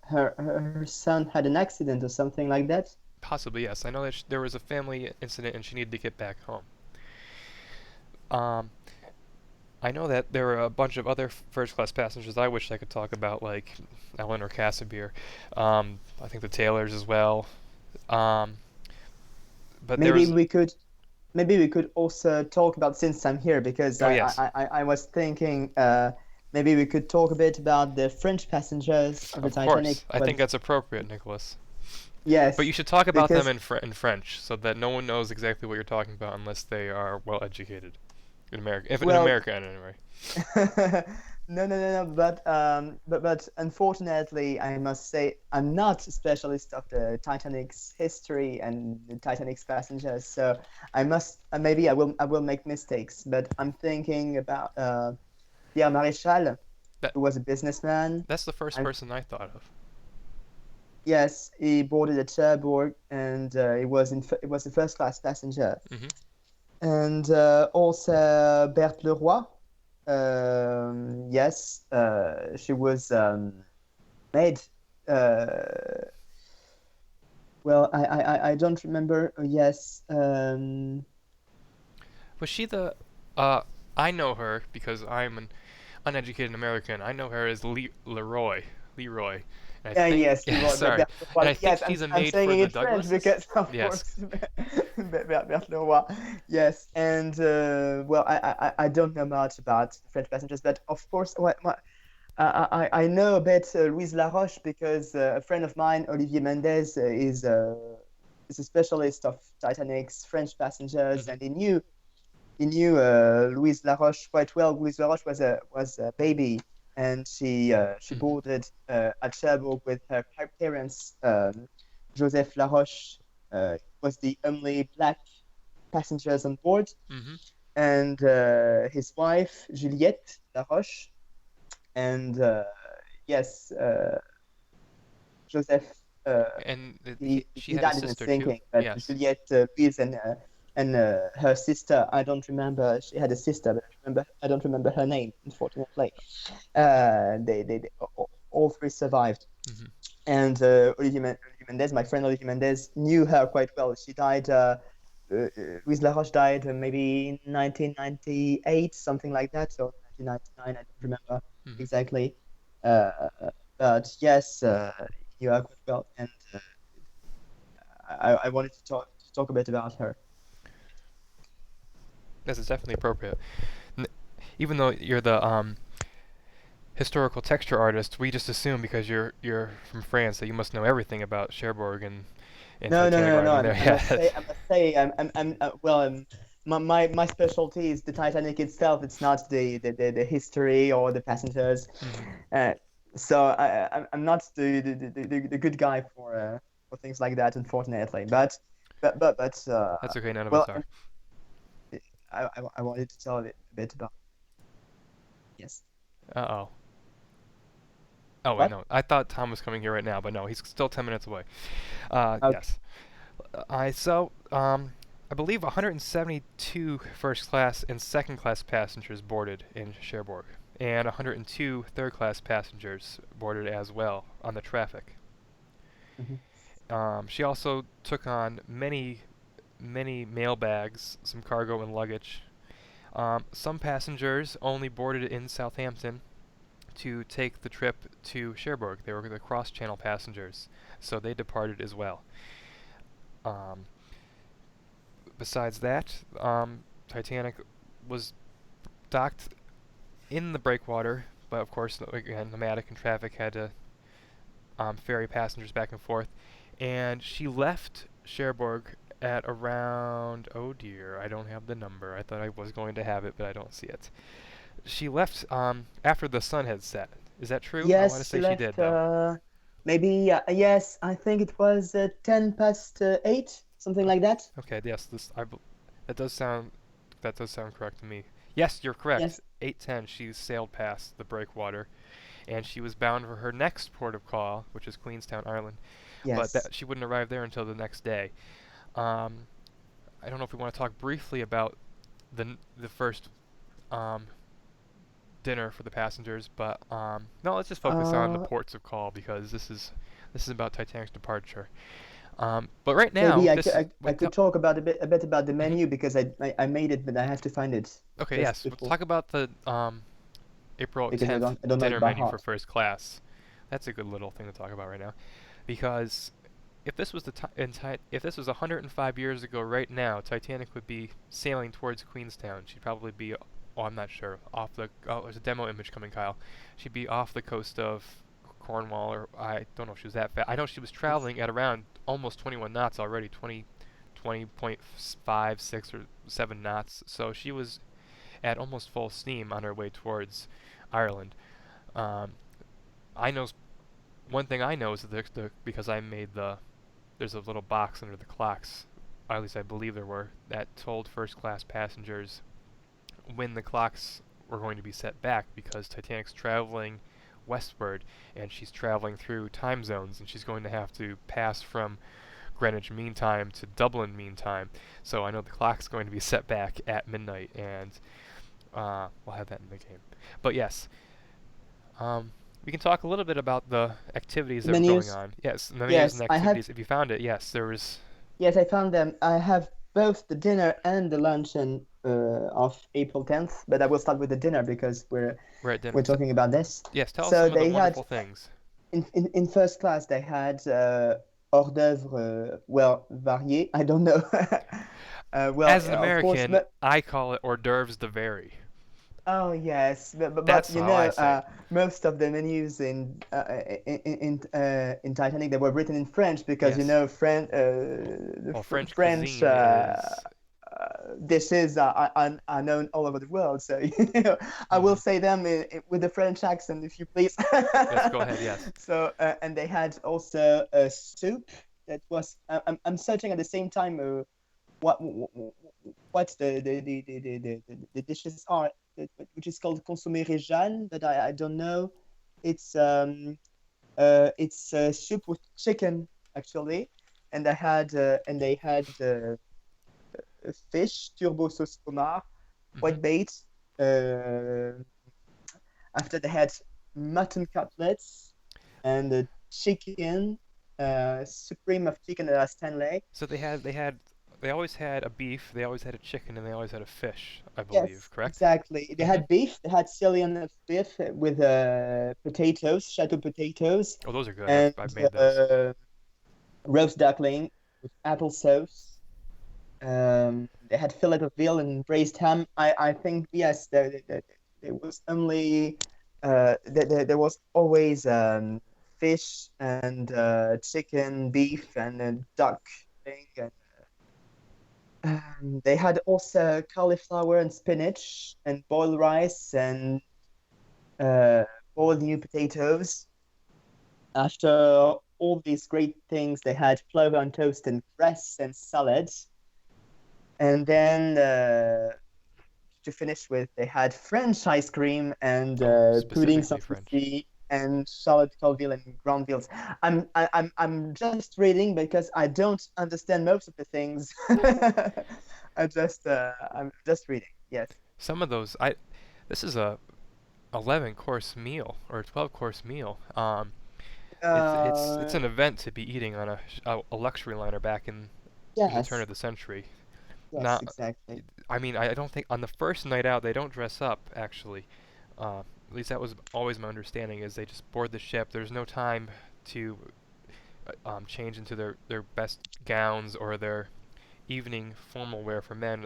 son had an accident or something like that. Possibly, yes. I know that there was a family incident, and she needed to get back home. Um, I know that there were a bunch of other first-class passengers I wish I could talk about, like Eleanor Casimir. I think the Taylors as well. Um, but there Maybe was. we could maybe we could also talk about, since I'm here, because Oh yes, I was thinking maybe we could talk a bit about the French passengers of the of Titanic. course. I think that's appropriate, Nicholas. But Yes, you should talk about them because in French, so that no one knows exactly what you're talking about unless they are well educated in America. If in well, America, anyway. no. But unfortunately, I must say I'm not a specialist of the Titanic's history and the Titanic's passengers. So maybe I will make mistakes. But I'm thinking about Pierre Maréchal, That who was a businessman. that's the first I'm person I thought of. Yes, he boarded at Cherbourg, and it was a first class passenger. Hmm. And also Berthe Leroy. Yes, she was made. Uh, I don't remember. Yes. Was she the? Uh, I know her because I'm an uneducated American. I know her as Leroy. Leroy. And I think. Yes, Yeah, Leroy, sorry. Berthe And Leroy. I think Yes, she's a I'm maid saying for it the in French Douglases. because, of Yes. course, Berthe Leroy. Yes, and I don't know much about French passengers, but of course, I know a bit Louise Laroche because a friend of mine, Olivier Mendez, is a specialist of Titanic's French passengers, Hmm. and he knew Louise Laroche quite well. Louise Laroche was a baby, and she Hmm. boarded at Cherbourg with her parents. Joseph Laroche was the only black passengers on board, Hmm. and his wife Juliette Laroche, and yes, Joseph. Uh, And she he had a died in a sister too. sinking, but Yes. Juliette Louise and her sister. I don't remember. She had a sister, but I don't remember her name. Unfortunately, they all three survived. Hmm. And Olivier Mendez, my friend Olivier Mendez, knew her quite well. She died. Louise Laroche died maybe in 1998, something like that. So 1999, I don't remember Hmm. exactly. Uh, but yes, you are quite well, and I wanted to talk a bit about her. This is definitely appropriate. N- Even though you're the historical texture artist, we just assume because you're from France that you must know everything about Cherbourg and Titanic No. running there. Yeah. I must say, my specialty is the Titanic itself. It's not the history or the passengers. Hmm. Uh, so I'm not the good guy for things like that, unfortunately. But That's okay. None of us well, are. I wanted to tell a bit about, yes. Uh oh. Oh wait, What? no. I thought Tom was coming here right now, but no, he's still 10 minutes away. Okay. Yes. I believe 172 first class and second class passengers boarded in Cherbourg, and 102 third class passengers boarded as well on the traffic. Mhm. She also took on many mail bags, some cargo and luggage. Some passengers only boarded in Southampton to take the trip to Cherbourg. They were the cross-channel passengers, so they departed as well. Besides that, Titanic was docked in the breakwater, but of course, again, Nomadic and traffic had to ferry passengers back and forth, and she left Cherbourg at around, oh dear, I don't have the number. I thought I was going to have it, but I don't see it. She left after the sun had set. Is that true? I want to Yes, say she she left. did, though. Maybe yes, I think it was 8, something like that. Okay, yes, that does sound correct to me. Yes, you're correct. Yes. 8:10, she sailed past the breakwater, and she was bound for her next port of call, which is Queenstown, Ireland. But Yes. she wouldn't arrive there until the next day. I don't know if we want to talk briefly about the first dinner for the passengers, but no, let's just focus on the ports of call because this is about Titanic's departure. But right now, Maybe I wait, could talk about a bit about the menu because I made it, but I have to find it okay, just yes, we'll before talk about the April because 10th I don't know dinner it by menu for heart. first class. That's a good little thing to talk about right now, because if this was if this was 105 years ago right now, Titanic would be sailing towards Queenstown. She'd probably be, oh, I'm not sure, there's a demo image coming, Kyle. She'd be off the coast of Cornwall, or I don't know if she was that fast. I know she was traveling at around almost 21 knots already, 20.5, 6, or 7 knots. So she was at almost full steam on her way towards Ireland. I know one thing I know is that because I made there's a little box under the clocks, or at least I believe there were, that told first class passengers when the clocks were going to be set back, because Titanic's traveling westward and she's traveling through time zones, and she's going to have to pass from Greenwich Mean Time to Dublin Mean Time. So I know the clock's going to be set back at midnight, and we'll have that in the game. But yes, we can talk a little bit about the activities that were going Menus. on. Yes, the menus Yes, and I have. activities. If you found it, yes, there was. Yes, I found them. I have both the dinner and the luncheon of April 10th, but I will start with the dinner because We're at dinner. we're talking about this. Yes, tell us So some of the they had wonderful things. in first class they had hors d'oeuvre, well, variés. I don't know. Well, As an of course, American, I call it hors d'oeuvres de vary. oh yes, but That's you how I know, say it. most of the menus in Titanic they were written in French because you Yes. know French Well, French French cuisine is. dishes are known all over the world. So you know, I will say them with a French accent if you please. Yes, go ahead. Yes. So and they had also a soup that was I'm searching at the same time what what the dishes are, which is called consommé régane, but I don't know. It's soup with chicken actually, and they had fish, turbo sauce homard, white bait. After they had mutton cutlets and chicken, supreme of chicken at Stanley. So they always had a beef, they always had a chicken, and they always had a fish, I believe, Yes, correct? exactly. They had beef. They had Cillian beef with potatoes, chateau potatoes, Oh, those are good. and I've made those. roast duckling with apple sauce. They had fillet of veal and braised ham. I think yes, there was only there was always fish and chicken, beef, and duck thing. They had also cauliflower and spinach and boiled rice and boiled new potatoes. After all these great things, they had plover on toast and cress and salads. And then to finish with, they had French ice cream and pudding Specifically French. Sanssouci and Charlotte Colville and ground veals. I'm just reading because I don't understand most of the things. I'm just reading. Yes. Some of those, this is a 11-course meal or a 12-course meal. It's an event to be eating on a luxury liner back in the turn Yes. of the century. Yes. Not, Exactly. I mean, I don't think on the first night out they don't dress up actually. at least that was always my understanding, is they just board the ship. There's no time to change into their best gowns or their evening formal wear for men,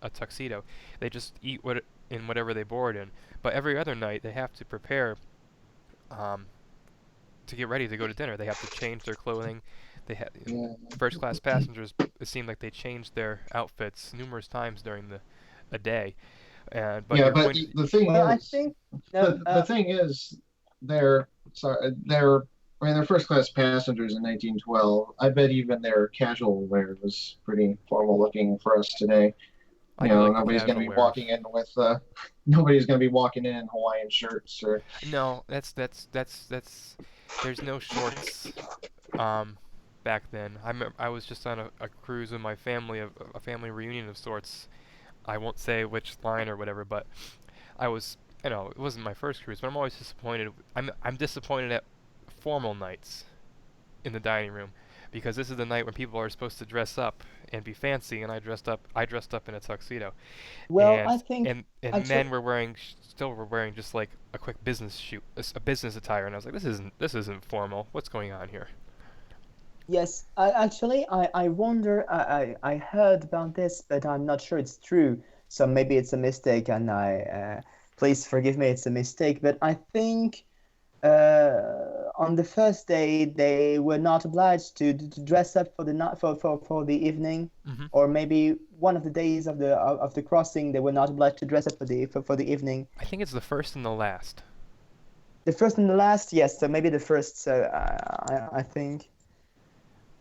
a tuxedo. They just eat in whatever they board in. But every other night they have to prepare um, to get ready to go to dinner. They have to change their clothing. They Yeah. first class passengers. It seemed like they changed their outfits numerous times during a day. And but Yeah, you're but going to the thing Well, I is, think no. the thing is, they're sorry, they're I mean, they're first class passengers in 1912. I bet even their casual wear was pretty formal looking for us today. I do like the Nobody's going to casual be wear of. walking in with nobody's going to be walking in Hawaiian shirts or No, that's. There's no shorts. Back then, I was just on a cruise with my family, a family reunion of sorts. I won't say which line or whatever, but I was, it wasn't my first cruise, but I'm always disappointed. I'm disappointed at formal nights in the dining room, because this is the night when people are supposed to dress up and be fancy, and I dressed up in a tuxedo, Well, and I think and actually, men still were wearing just like a quick business shoot, a business attire, and I was like, this isn't formal. What's going on here? yes. I wonder. I heard about this, but I'm not sure it's true. So maybe it's a mistake, and please forgive me. It's a mistake, but I think on the first day they were not obliged to dress up for the night for the evening, Hmm. or maybe one of the days of the crossing they were not obliged to dress up for the evening. I think it's the first and the last. The first and the last, yes. So maybe the first. So I think.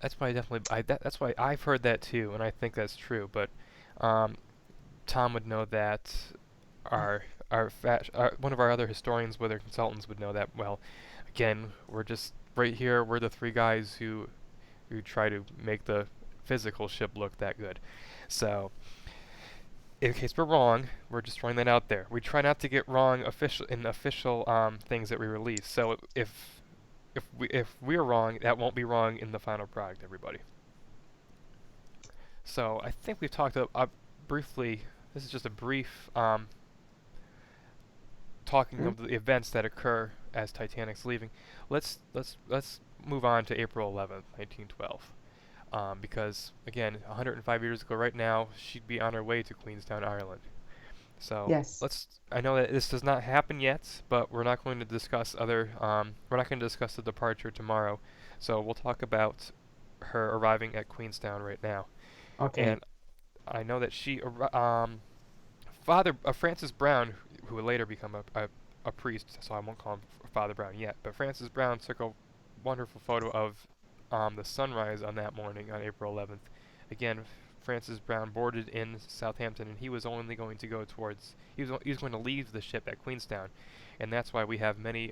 That's why that's why I've heard that too, and I think that's true. But um, Tom would know that. One of our other historians, weather consultants, would know that well. Again, we're just right here. We're the three guys who try to make the physical ship look that good. So, in case we're wrong, we're just throwing that out there. We try not to get wrong official things that we release. So if we're wrong, that won't be wrong in the final product, everybody. So I think we've talked briefly. This is just a brief talking Hmm? of the events that occur as Titanic's leaving. Let's move on to April 11th, 1912. Because again, 105 years ago, right now, she'd be on her way to Queenstown, Ireland. So Yes. let's. I know that this does not happen yet, but we're not going to discuss other. We're not going to discuss the departure tomorrow. So we'll talk about her arriving at Queenstown right now. Okay. And I know that Father Francis Brown, who would later become a priest, so I won't call him Father Brown yet, but Francis Brown took a wonderful photo of the sunrise on that morning on April 11th. Again, Francis Brown boarded in Southampton, and he was only going to go towards. He was going to leave the ship at Queenstown, and that's why we have many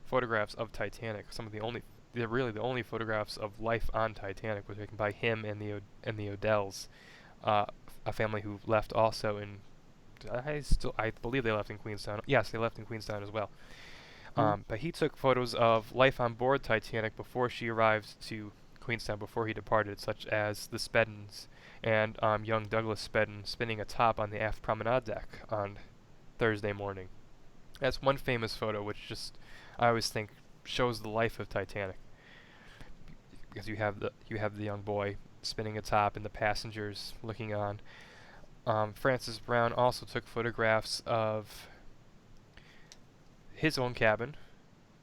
photographs of Titanic. They're really the only photographs of life on Titanic was taken by him and the Odells, uh, a family who left also in. I believe they left in Queenstown. Yes, they left in Queenstown as well. Hmm? But he took photos of life on board Titanic before she arrived to Queenstown, before he departed, such as the Speddens and young Douglas Spedden spinning atop on the aft promenade deck on Thursday morning. That's one famous photo, which just I always think shows the life of Titanic, because you have the young boy spinning atop and the passengers looking on. Francis Brown also took photographs of his own cabin,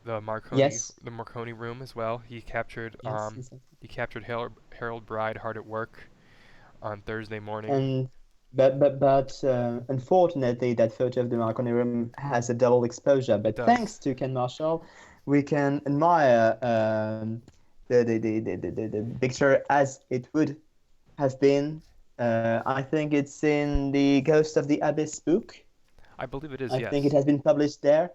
the Marconi Yes. the Marconi room as well. He captured Yes. Yes. Harold Bride hard at work on Thursday morning. And unfortunately, that photo of the Marconi room has a double exposure. It But does. thanks to Ken Marshall, we can admire the picture as it would have been. I think it's in the Ghost of the Abyss book. I believe it is, I think it yes. has been published there,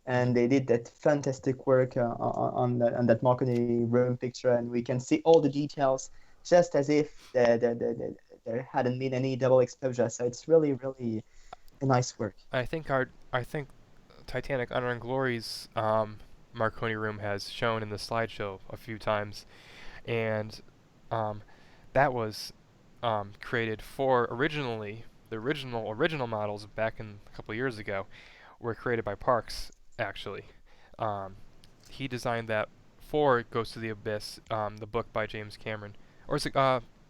Hmm. and they did that fantastic work on that Marconi room picture, and we can see all the details just as if there hadn't been any double exposure. So it's really, really a nice work. I think Titanic Honor and Glory's Marconi room has shown in the slideshow a few times, and um, that was created for originally the original models back in a couple of years ago were created by Parks, actually. He designed that for Goes to the Abyss, the book by James Cameron. Or is it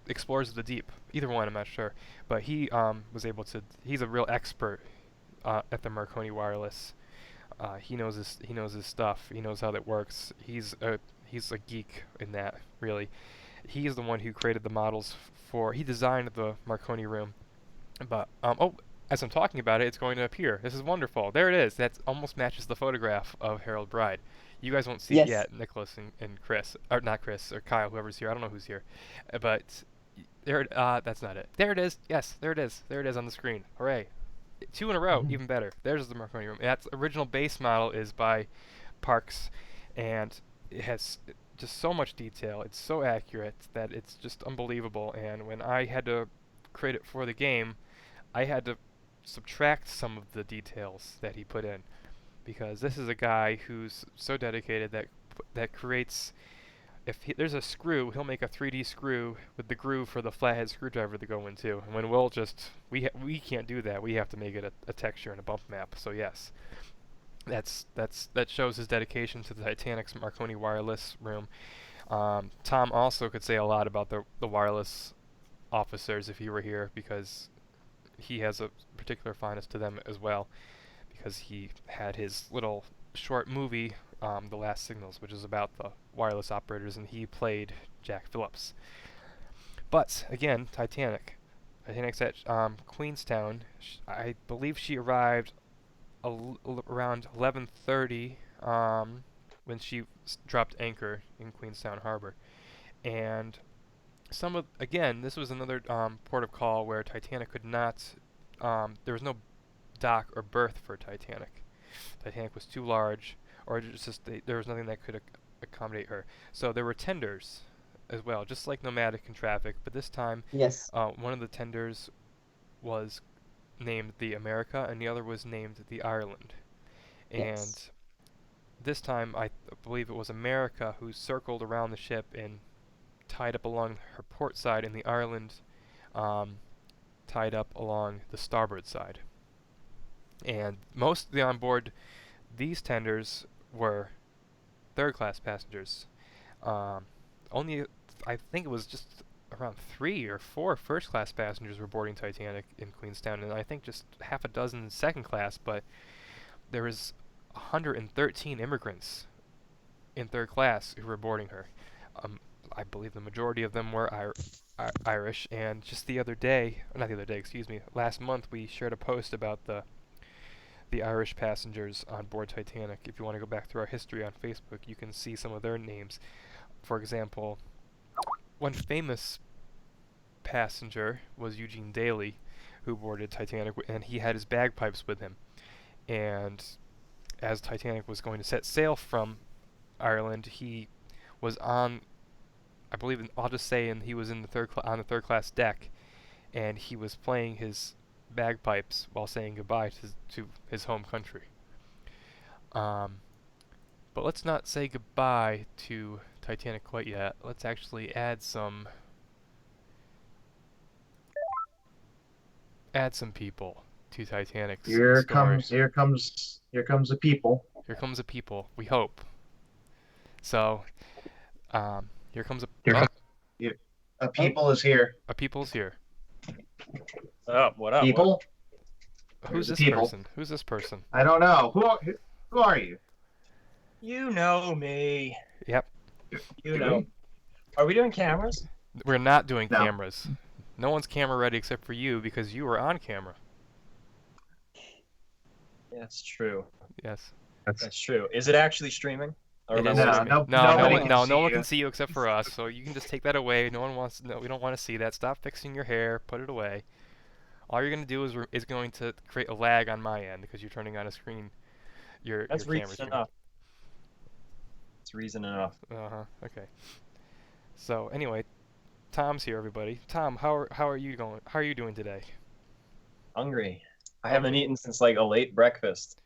Explorers of the Deep? Either one, I'm not sure. But he was able to... He's a real expert at the Marconi wireless. He knows his stuff. He knows how that works. He's a geek in that, really. He's the one who created the models for... He designed the Marconi room. But, as I'm talking about it, it's going to appear. This is wonderful. There it is. That almost matches the photograph of Harold Bride. You guys won't see it yet, Nicholas and Chris. Or not Chris, or Kyle, whoever's here. I don't know who's here. But there, that's not it. There it is. Yes, there it is. There it is on the screen. Hooray. 2 in a row, even better. There's the Marconi room. That original base model is by Parks, and it has just so much detail. It's so accurate that it's just unbelievable. And when I had to create it for the game, I had to subtract some of the details that he put in, because this is a guy who's so dedicated that creates... there's a screw, he'll make a 3D screw with the groove for the flathead screwdriver to go into. And when we'll just... We can't do that. We have to make it a texture and a bump map. So yes, that shows his dedication to the Titanic's Marconi wireless room. Tom also could say a lot about the wireless officers if he were here, because he has a particular fondness to them as well, because he had his little short movie, The Last Signals, which is about the wireless operators, and he played Jack Phillips. But again, Titanic's at Queenstown. I believe she arrived around 11:30 when she dropped anchor in Queenstown Harbor. And this was another port of call where Titanic could not, there was no dock or berth for Titanic. Titanic was too large, or there was nothing that could accommodate her. So there were tenders as well, just like Nomadic and Traffic, but this time one of the tenders was named the America and the other was named the Ireland. And this time I believe it was America who circled around the ship and tied up along her port side, and the Ireland tied up along the starboard side. And mostly on board these tenders were third-class passengers. Only, I think it was just around 3 or 4 first-class passengers were boarding Titanic in Queenstown, and I think just half a dozen second-class, but there was 113 immigrants in third class who were boarding her. I believe the majority of them were Irish, and just last month we shared a post about the Irish passengers on board Titanic. If you want to go back through our history on Facebook, you can see some of their names. For example, one famous passenger was Eugene Daly, who boarded Titanic, and he had his bagpipes with him. And as Titanic was going to set sail from Ireland, he was on, I believe, I'll just say, and he was in on the third class deck, and he was playing his bagpipes while saying goodbye to his home country. But let's not say goodbye to Titanic quite yet. Let's actually add some people to Titanic's story. Here comes a people. Here comes a people. We hope. So, here comes A people is here. a people's here. Oh, what up? People? Who's There's this people. person? Who's this person? I don't know. Who are you? You know me. Yep. You know. Are we doing cameras? We're not doing No. cameras. No one's camera ready except for you, because you were on camera. That's true. Yes. That's true. Is it actually streaming? Or It am I is No, listening? streaming. nobody can No see one you. can see you except for us, so you can just take that away. We don't want to see that. Stop fixing your hair. Put it away. All you're going to do is going to create a lag on my end, because you're turning on a screen. That's your camera reason screen. enough. It's reason enough. Okay. So anyway, Tom's here, everybody. Tom, how are you going? How are you doing today? Hungry. I haven't eaten since like a late breakfast.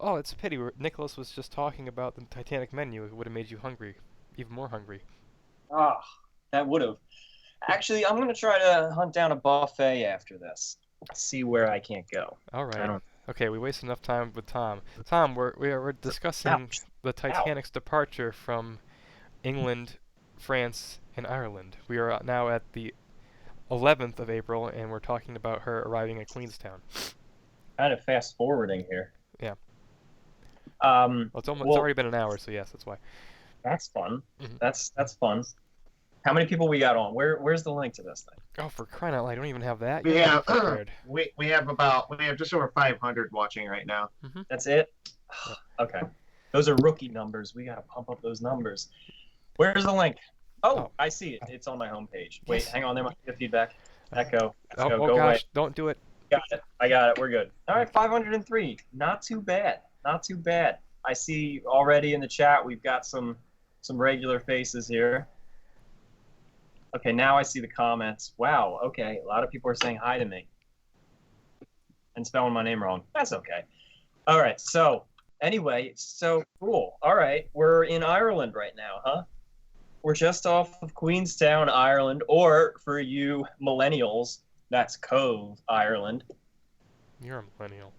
Oh, it's a pity. Nicholas was just talking about the Titanic menu. It would have made you hungry, even more hungry. Ah, that would have. Actually, I'm gonna try to hunt down a buffet after this. See where I can't go. All right. Okay, we wasted enough time with Tom. Tom, we're discussing Ouch. the Titanic's departure from England, France, and Ireland. We are now at the 11th of April, and we're talking about her arriving at Queenstown. Kind of fast forwarding here. Yeah. Um, Well, it's well, already been an hour, so yes, that's why. that's fun. Mhm. That's fun. How many people we got on? Where's the link to this thing? Oh, for crying out loud, I don't even have that. We You're have prepared. we have just over 500 watching right now. That's it? Okay. Those are rookie numbers. We gotta pump up those numbers. Where's the link? Oh, Oh. I see it. It's on my homepage. Wait, Yes. hang on. There might be a feedback. Echo. Oh, Go oh away. gosh, don't do it. I got it. We're good. All right, 503. Not too bad. Not too bad. I see already in the chat we've got some regular faces here. Okay, now I see the comments. Wow, okay. A lot of people are saying hi to me. And spelling my name wrong. That's okay. All right, so anyway, so cool. All right, we're in Ireland right now, huh? We're just off of Queenstown, Ireland, or for you millennials, that's Cove, Ireland. You're a millennial.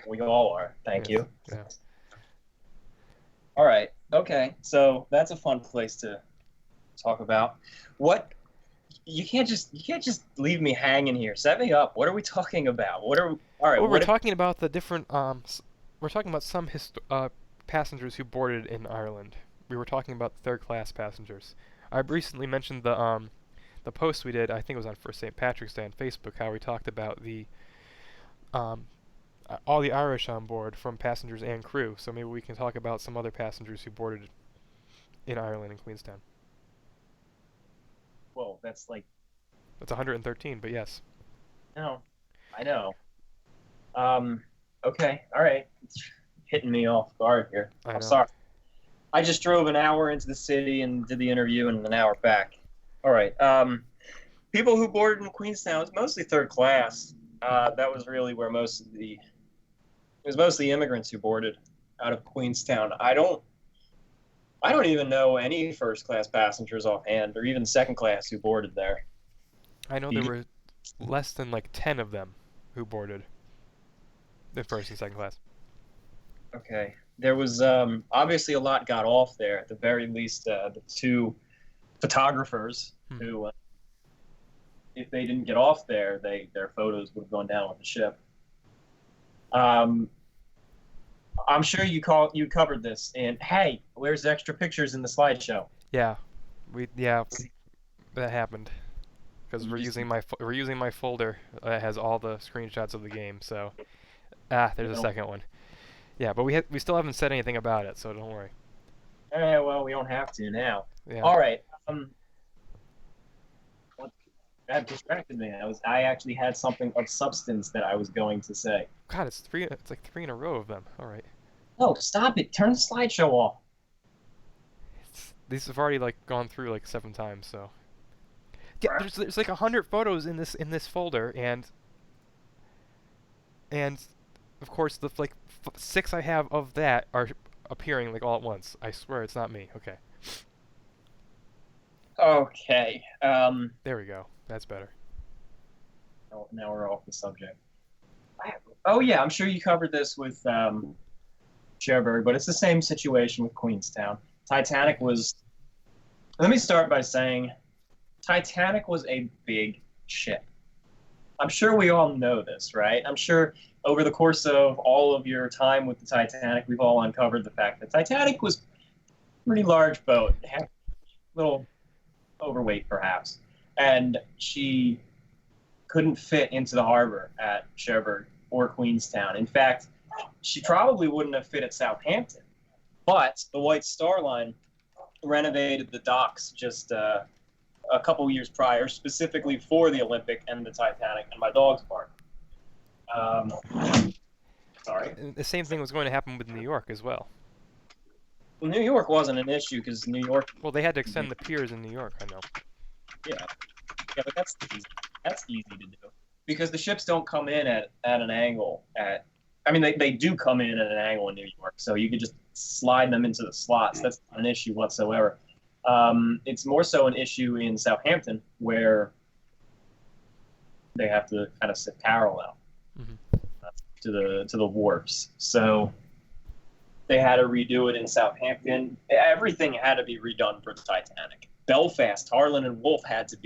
We all are. Thank Yes, you. Yeah. All right. Okay. So that's a fun place to talk about. What you can't just leave me hanging here. Set me up. What are we talking about? All right. Well, we're what talking about the different we're talking about some passengers who boarded in Ireland. We were talking about third-class passengers. I recently mentioned the post we did. I think it was on for St. Patrick's Day on Facebook. How we talked about the all the Irish on board, from passengers and crew. So maybe we can talk about some other passengers who boarded in Ireland and Queenstown. Whoa, that's like That's 113, but yes. no. I know. Okay. All right. It's hitting me off guard here. I know. I'm sorry. I just drove an hour into the city and did the interview and an hour back. All right. People who boarded in Queenstown, it's mostly third class. That was really where it was mostly immigrants who boarded out of Queenstown. I don't even know any first class passengers offhand, or even second class who boarded there. I know there were less than like 10 of them who boarded in first and second class. Okay. There was obviously a lot got off there. At the very least, the two photographers who, if they didn't get off there, their photos would have gone down with the ship. I'm sure you covered this. And hey, where's the extra pictures in the slideshow? Yeah, that happened because we're using my folder that has all the screenshots of the game. So there's a second one. Yeah, but we still haven't said anything about it, so don't worry. Well, we don't have to now. Yeah. All right. That distracted me. I actually had something of substance that I was going to say. God, it's like three in a row of them. All right. No, stop it. Turn the slideshow off. These have already like gone through like 7 times, so. Yeah, there's like 100 photos in this folder, and of course the 6 I have of that are appearing like all at once. I swear it's not me. Okay. Okay. There we go. That's better. Now we're off the subject. Oh yeah, I'm sure you covered this with Cherbourg, but it's the same situation with Queenstown. Titanic was. Let me start by saying, Titanic was a big ship. I'm sure we all know this, right? I'm sure over the course of all of your time with the Titanic, we've all uncovered the fact that Titanic was a pretty large boat, a little overweight perhaps, and she couldn't fit into the harbor at Cherbourg or Queenstown. In fact, she probably wouldn't have fit at Southampton, but the White Star Line renovated the docks just a couple years prior, specifically for the Olympic and the Titanic, and my dog's bark. Sorry. And the same thing was going to happen with New York as well. Well, New York wasn't an issue because New York. Well, they had to extend the piers in New York. I know. Yeah, but that's easy. That's easy to do because the ships don't come in at an angle. They do come in at an angle in New York, so you could just slide them into the slots. That's not an issue whatsoever. It's more so an issue in Southampton where they have to kind of sit parallel. Mm-hmm. to the wharfs. So they had to redo it in Southampton. Everything had to be redone for the Titanic. Belfast, Harlan and Wolff had to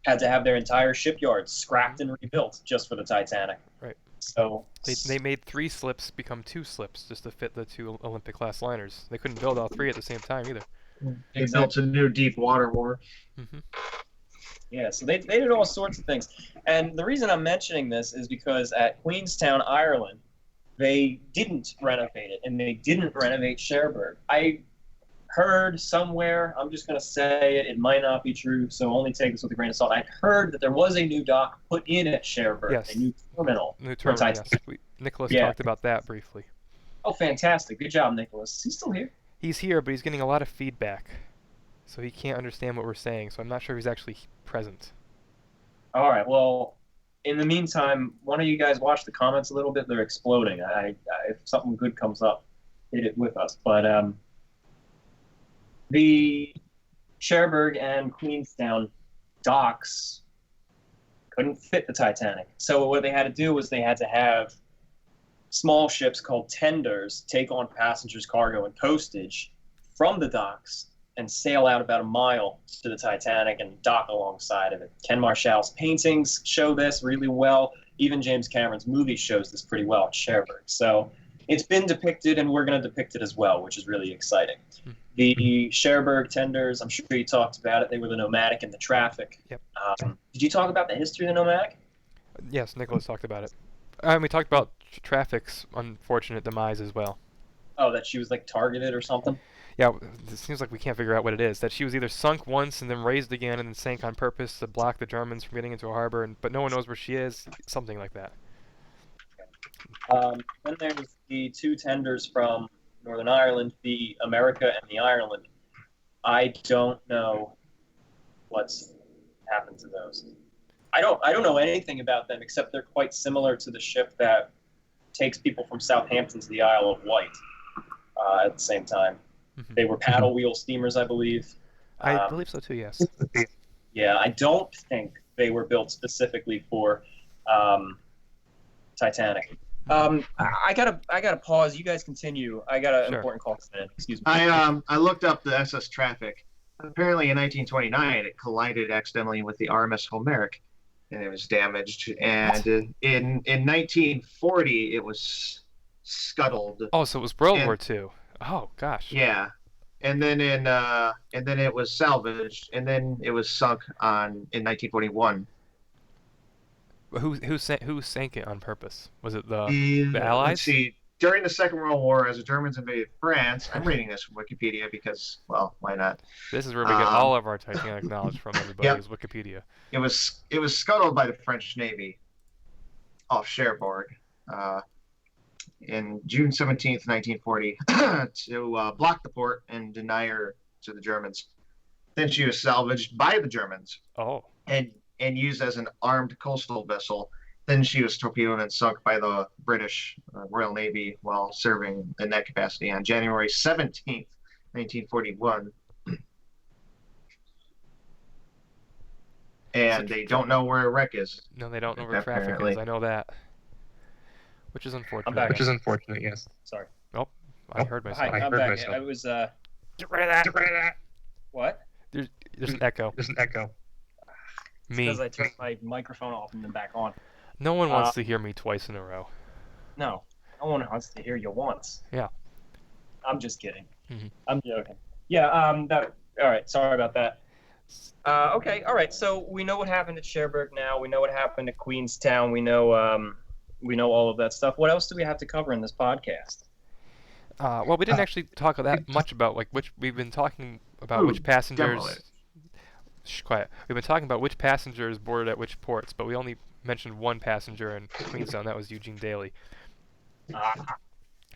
have their entire shipyard scrapped and rebuilt just for the Titanic. Right. So They made 3 slips become 2 slips just to fit the 2 Olympic class liners. They couldn't build all 3 at the same time either. They built a new deep water wharf. Hmm. yeah, so they did all sorts of things. And the reason I'm mentioning this is because at Queenstown, Ireland, they didn't renovate it, and they didn't renovate Cherbourg. I heard somewhere, I'm just going to say it might not be true, so only take this with a grain of salt. I heard that there was a new dock put in at Cherbourg, Yes. a new terminal. New terminal, yes. Nicolas Yeah. talked about that briefly. Oh, fantastic. Good job, Nicolas. Is he still here? He's here, but he's getting a lot of feedback, so he can't understand what we're saying, so I'm not sure he's actually present. All right, well, in the meantime, why don't you guys watch the comments a little bit? They're exploding. If something good comes up, hit it with us. But the Cherbourg and Queenstown docks couldn't fit the Titanic. So what they had to do was they had to have small ships called tenders take on passengers, cargo, and postage from the docks and sail out about a mile to the Titanic and dock alongside of it. Ken Marshall's paintings show this really well. Even James Cameron's movie shows this pretty well at Cherbourg. So it's been depicted, and we're going to depict it as well, which is really exciting. The Cherbourg tenders, I'm sure you talked about it. They were the Nomadic and the Traffic. Yep. Did you talk about the history of the Nomadic? Yes, Nicolas talked about it. We talked about Traffic's unfortunate demise as well. Oh, that she was like targeted or something? Yeah, it seems like we can't figure out what it is. That she was either sunk once and then raised again and then sank on purpose to block the Germans from getting into a harbor, but no one knows where she is. Something like that. Then there's the 2 tenders from Northern Ireland, the America and the Ireland. I don't know what's happened to those. I don't know anything about them except they're quite similar to the ship that takes people from Southampton to the Isle of Wight at the same time. Mhm. They were paddle wheel steamers, I believe. I believe so too, yes. Yeah, I don't think they were built specifically for Titanic. I gotta pause. You guys continue. I got an Sure. important call coming in. Excuse me. I looked up the SS Traffic. Apparently, in 1929, it collided accidentally with the RMS Homeric, and it was damaged. And in 1940, it was scuttled. Oh, so it was World And- War II. Oh gosh. Yeah, and then and then it was salvaged, and then it was sunk in 1941. Who sank it on purpose? Was it the Let's Allies? see. During the Second World War, as the Germans invaded France, I'm reading this from Wikipedia because, well, why not? This is where we get all of our Titanic knowledge from. Everybody Yep. is Wikipedia. It was scuttled by the French Navy off Cherbourg in June 17th, 1940, to block the port and deny her to the Germans. Then she was salvaged by the Germans Oh. and used as an armed coastal vessel. Then she was torpedoed and sunk by the British Royal Navy while serving in that capacity on January 17th, 1941. And they don't know where a wreck is. No, they don't know where Traffic Apparently. is. I know that. Which is unfortunate. I'm back. Which is unfortunate, yes. Sorry. I heard myself. Hi, I I'm heard back. myself. I was Get rid of that. Get rid of that. what? There's an echo. There's an echo. Me. Because I turned my microphone off and then back on. No one wants to hear me twice in a row. No, no one wants to hear you once. Yeah. I'm just kidding. Mhm. I'm joking. Yeah. All right. Sorry about that. Okay. All right. So we know what happened at Cherbourg now. We know what happened at Queenstown. We know all of that stuff. What else do we have to cover in this podcast? Well, we didn't actually talk that much about which we've been talking about which demo passengers. it. Shh, quiet. We've been talking about which passengers boarded at which ports, but we only mentioned one passenger in Queenstown. That was Eugene Daly.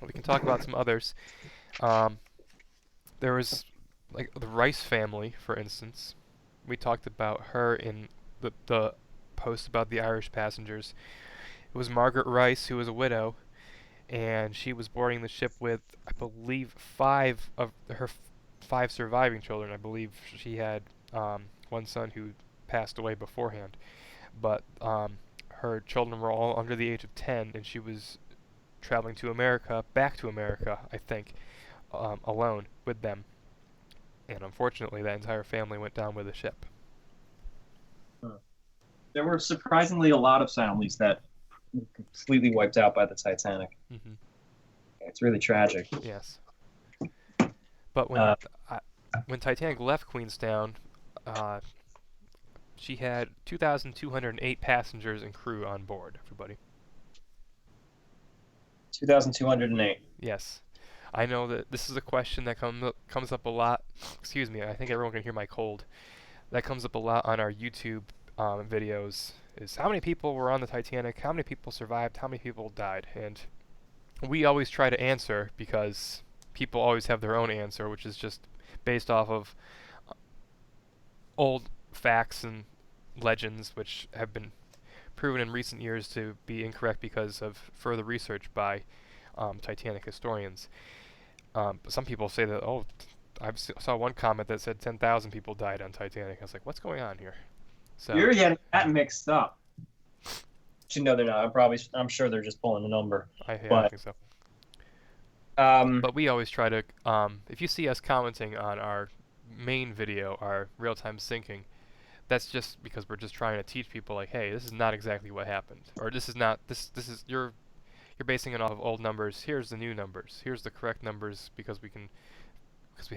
We can talk about some others. There was like the Rice family, for instance. We talked about her in the post about the Irish passengers. It was Margaret Rice, who was a widow, and she was boarding the ship with, I believe, 5 of her 5 surviving children. I believe she had one son who passed away beforehand, but her children were all under the age of 10, and she was traveling to America, back to America, I think, alone with them. And unfortunately, that entire family went down with the ship. There were surprisingly a lot of families that were completely wiped out by the Titanic. Hmm. It's really tragic. Yes. But when Titanic left Queenstown, she had 2,208 passengers and crew on board. Everybody. 2,208. Yes. I know that this is a question that comes up a lot. Excuse me. I think everyone can hear my cold. That comes up a lot on our YouTube videos. Is how many people were on the Titanic? How many people survived? How many people died? And we always try to answer because people always have their own answer, which is just based off of old facts and legends, which have been proven in recent years to be incorrect because of further research by Titanic historians. But some people say that, oh, saw one comment that said 10,000 people died on Titanic. I was like, what's going on here? So You're getting that mixed up. No, they're not. I'm sure they're just pulling a number. I But- think so. Um, But we always try to, if you see us commenting on our main video, our real-time syncing, that's just because we're just trying to teach people, like, hey, this is not exactly what happened, or this is not this is you're basing it off of old numbers. Here's the new numbers. Here's the correct numbers because we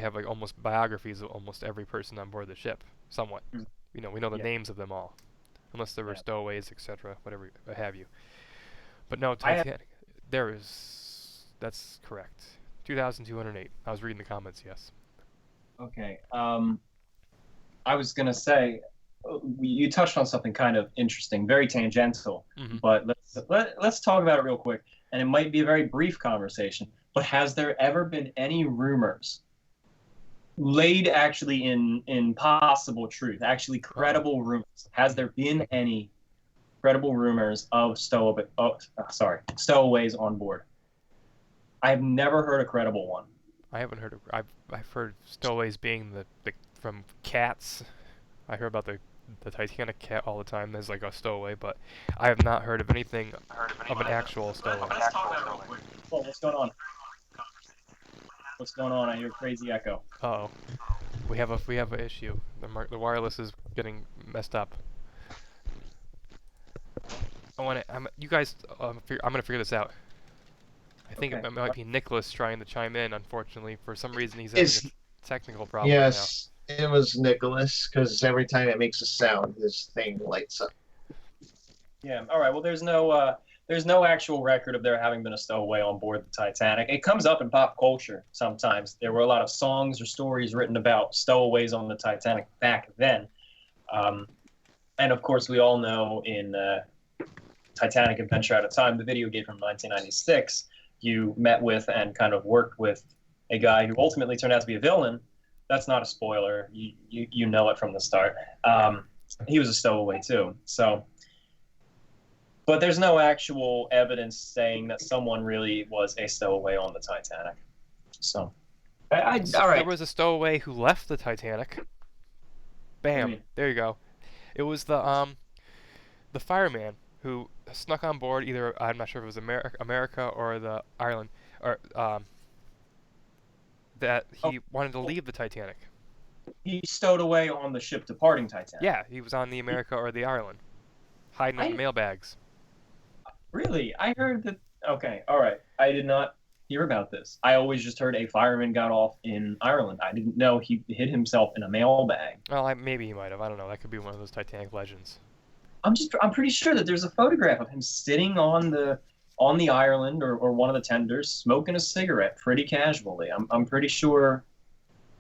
have like almost biographies of almost every person on board the ship, somewhat. Mm. We know the Yeah. names of them all, unless there were Yeah. stowaways, etc., whatever what have you. But no, I have- Titanic. That's correct. 2,208. I was reading the comments. Yes. Okay. I was gonna say, you touched on something kind of interesting, very tangential, Mhm. but let's talk about it real quick. And it might be a very brief conversation. But has there ever been any rumors laid actually in possible truth, actually credible rumors? Has there been any credible rumors of stowaways on board? I've never heard a credible one. I haven't heard of. I've heard stowaways being the from cats. I hear about the Titanic cat all the time. There's like a stowaway, but I have not heard of anything of an actual stowaway. Let's talk about it real quick. Oh, what's going on? What's going on? I hear crazy echo. Uh-oh. We have an issue. The wireless is getting messed up. You guys. I'm gonna figure this out. I think Okay. it might be Nicolas trying to chime in. Unfortunately, for some reason he's having It's- a technical problem Yes, it was Nicholas, because every time it makes a sound, his thing lights up. Yeah. All right. Well, there's no actual record of there having been a stowaway on board the Titanic. It comes up in pop culture sometimes. There were a lot of songs or stories written about stowaways on the Titanic back then. And of course, we all know in Titanic Adventure Out of Time, the video game from 1996, you met with and kind of worked with a guy who ultimately turned out to be a villain. That's not a spoiler. You know it from the start. He was a stowaway too. So, but there's no actual evidence saying that someone really was a stowaway on the Titanic. So, now. all right. There was a stowaway who left the Titanic. Bam! mean? There you go. It was the fireman who snuck on board. Either I'm not sure if it was America or the Ireland, or that he wanted to leave the Titanic. He stowed away on the ship departing Titanic. Yeah, he was on the America or the Ireland, hiding in the mailbags. Really? I heard that. Okay, all right. I did not hear about this. I always just heard a fireman got off in Ireland. I didn't know he hid himself in a mailbag. Well, maybe he might have. I don't know. That could be one of those Titanic legends. I'm pretty sure that there's a photograph of him sitting on the Ireland or one of the tenders, smoking a cigarette pretty casually. I'm pretty sure.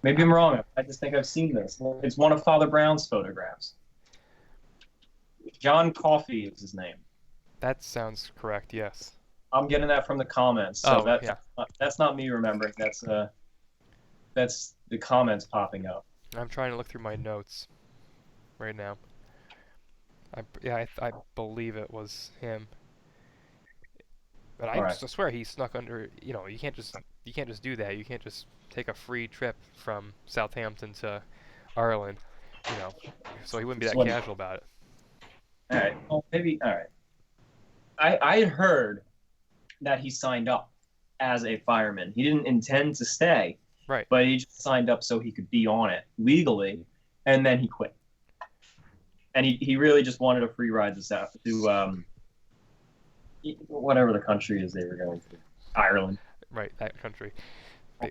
Maybe I'm wrong. I just think I've seen this. It's one of Father Brown's photographs. John Coffey is his name. That sounds correct. Yes. I'm getting that from the comments. So Oh, yeah. that's not me remembering. That's the comments popping up. I'm trying to look through my notes right now. I believe it was him. But I Alright. swear he snuck under. You can't just do that. You can't just take a free trip from Southampton to Ireland. So he wouldn't be that Sweet. casual about it. All right. Well, maybe. All right. I had heard that he signed up as a fireman. He didn't intend to stay, Right. but he just signed up so he could be on it legally, and then he quit. And he really just wanted a free ride to whatever the country is they were going to. Ireland. Right, that country.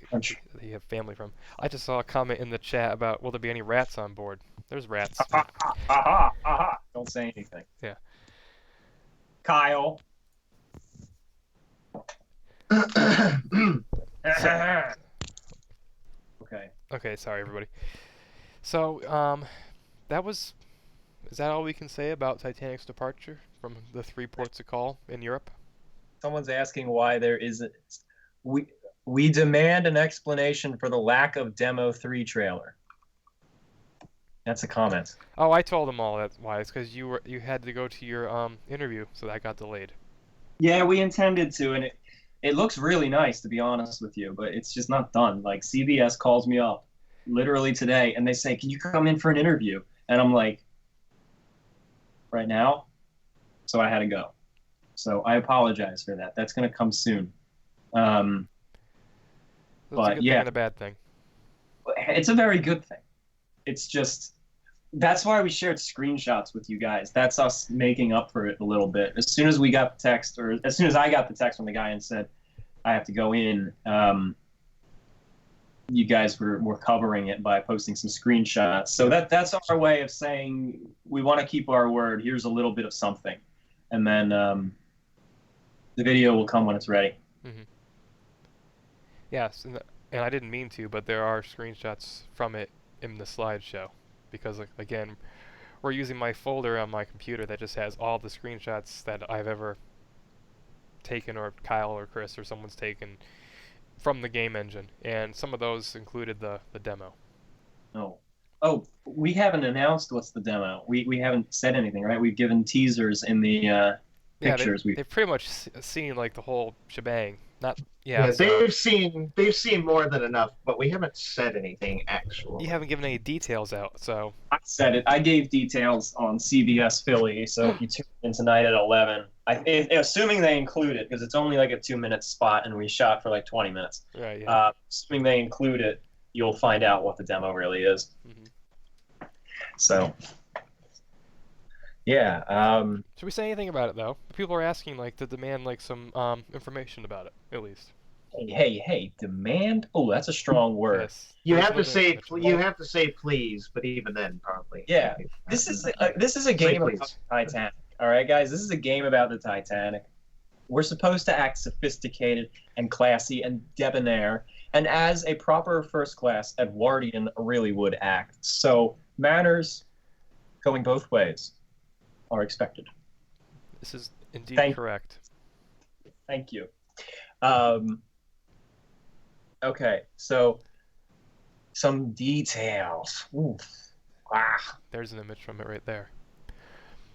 Country. They have family from. I just saw a comment in the chat about, will there be any rats on board? There's rats. Aha. Don't say anything. Yeah. Kyle. Okay. Okay, sorry everybody. So, is that all we can say about Titanic's departure from the 3 ports of call in Europe? Someone's asking why there isn't. We demand an explanation for the lack of Demo 3 trailer. That's a comment. Oh, I told them all that's why. It's because you had to go to your interview, so that got delayed. Yeah, we intended to, and it looks really nice, to be honest with you, but it's just not done. Like, CBS calls me up literally today, and they say, can you come in for an interview? And I'm like, right now? So I had to go. So I apologize for that. That's going to come soon. That's But, a good yeah. thing and a bad thing. It's a very good thing. It's just, that's why we shared screenshots with you guys. That's us making up for it a little bit. As soon as we got the text, or as soon as I got the text from the guy and said, I have to go in, you guys were covering it by posting some screenshots. So that's our way of saying we want to keep our word. Here's a little bit of something. And then the video will come when it's ready. Mm-hmm. Yes, and I didn't mean to, but there are screenshots from it in the slideshow. Because, again, we're using my folder on my computer that just has all the screenshots that I've ever taken, or Kyle or Chris or someone's taken from the game engine. And some of those included the demo. Oh, we haven't announced what's the demo. We haven't said anything, right? We've given teasers in the pictures. They've pretty much seen like the whole shebang. They've seen more than enough, but we haven't said anything actually. You haven't given any details out, so. I said it. I gave details on CBS Philly, so if you tune in tonight at 11, assuming they include it, because it's only like a 2-minute spot and we shot for like 20 minutes. Right, yeah. Assuming they include it, you'll find out what the demo really is. Mm-hmm. So, yeah. Should we say anything about it though? People are asking to demand some information about it, at least. Hey, demand? Oh, that's a strong word. Yes. You have to say please, but even then probably. Yeah. This is a game about the Titanic. All right, guys, this is a game about the Titanic. We're supposed to act sophisticated and classy and debonair, and as a proper first-class Edwardian really would act. So manners going both ways are expected. This is indeed correct. Thank you. Okay, so some details. Ooh. Ah. There's an image from it right there.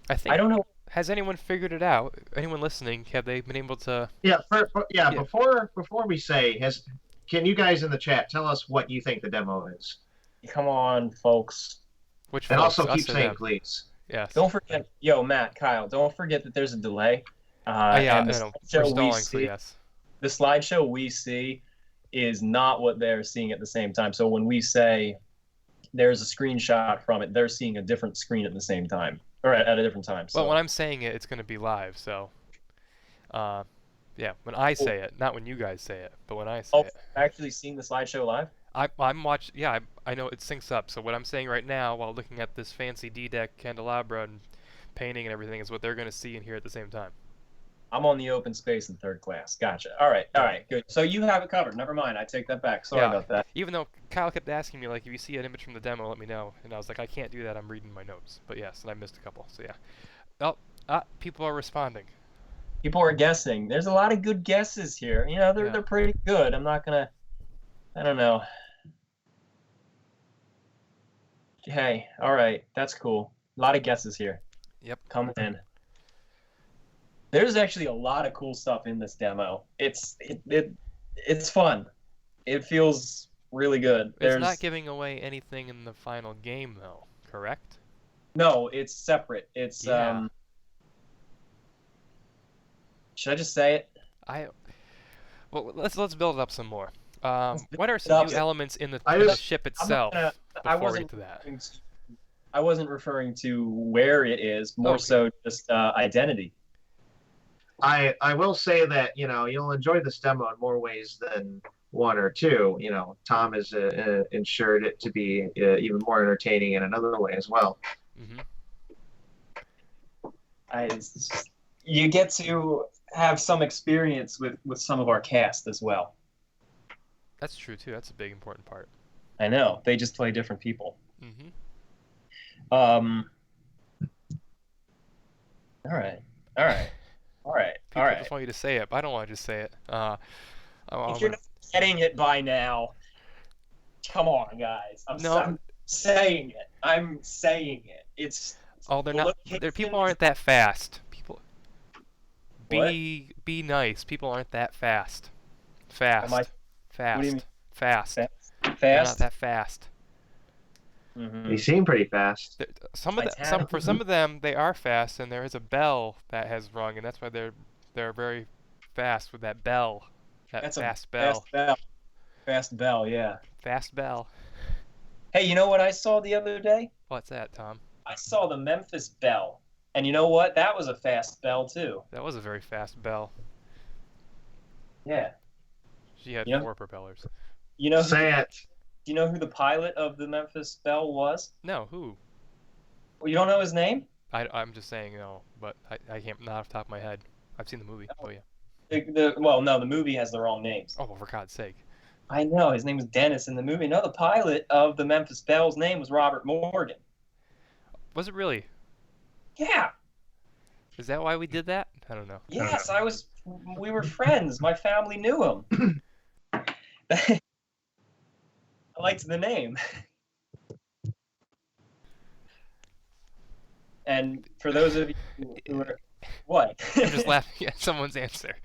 I don't know. Has anyone figured it out? Anyone listening, have they been able to? Yeah. Before we say, can you guys in the chat tell us what you think the demo is? Come on, folks. Which and folks, also keep saying them? Please. Yes. Don't forget, Matt, Kyle. Don't forget that there's a delay. Yeah, I know. We're stalling, so yes. The slideshow we see is not what they're seeing at the same time. So when we say there's a screenshot from it, they're seeing a different screen at the same time, or at a different time. So. Well, when I'm saying it, it's going to be live. So, yeah, when I say it, not when you guys say it, but when I say it. Actually seeing the slideshow live? I'm watching. Yeah, I know it syncs up. So what I'm saying right now, while looking at this fancy D-deck candelabra and painting and everything, is what they're going to see and hear at the same time. I'm on the open space in third class. Gotcha. All right, good. So you have it covered. Never mind. I take that back. Sorry about that. Even though Kyle kept asking me, if you see an image from the demo, let me know. And I was like, I can't do that. I'm reading my notes. But yes, and I missed a couple. So yeah. Oh, people are responding. People are guessing. There's a lot of good guesses here. They're pretty good. I'm not gonna. I don't know. Hey, all right, that's cool. A lot of guesses here. Yep. Coming in. There's actually a lot of cool stuff in this demo. It's fun. It feels really good. It's not giving away anything in the final game, though, correct? No, it's separate. It's should I just say it? Well, let's build it up some more. What are it some up. new elements in the I in the just- ship I'm not itself gonna. I before we wasn't. get to that? I wasn't referring to where it is. More Okay. so, just identity. I will say that you'll enjoy this demo in more ways than one or two. Tom has ensured it to be even more entertaining in another way as well. Hmm. You get to have some experience with some of our cast as well. That's true too. That's a big important part. I know they just play different people. Hmm. All right. People just want you to say it, but I don't want to just say it. If you're not getting it by now, come on, guys. I'm saying it. I'm saying it. It's. Oh, they're not. People aren't that fast. People. Be nice. People aren't that fast. Fast. Fast. What do you mean? Fast. Fast? They're not that fast. Mm-hmm. They seem pretty fast. For some of them, they are fast, and there is a bell that has rung, and that's why they're very fast with that bell. That's fast bell. Fast bell, yeah. Fast bell. Hey, you know what I saw the other day? What's that, Tom? I saw the Memphis Belle. And you know what? That was a fast bell, too. That was a very fast bell. Yeah. She had Yeah. 4 propellers. You know Say it. Do you know who the pilot of the Memphis Belle was? No, who? Well, you don't know his name? I'm just saying no, but I can't, not off the top of my head. I've seen the movie. Oh yeah. The movie has the wrong names. Oh, well, for God's sake. I know, his name was Dennis in the movie. No, the pilot of the Memphis Belle's name was Robert Morgan. Was it really? Yeah. Is that why we did that? I don't know. Yes, we were friends. My family knew him. I liked the name. And for those of you who are... What? I'm just laughing at someone's answer.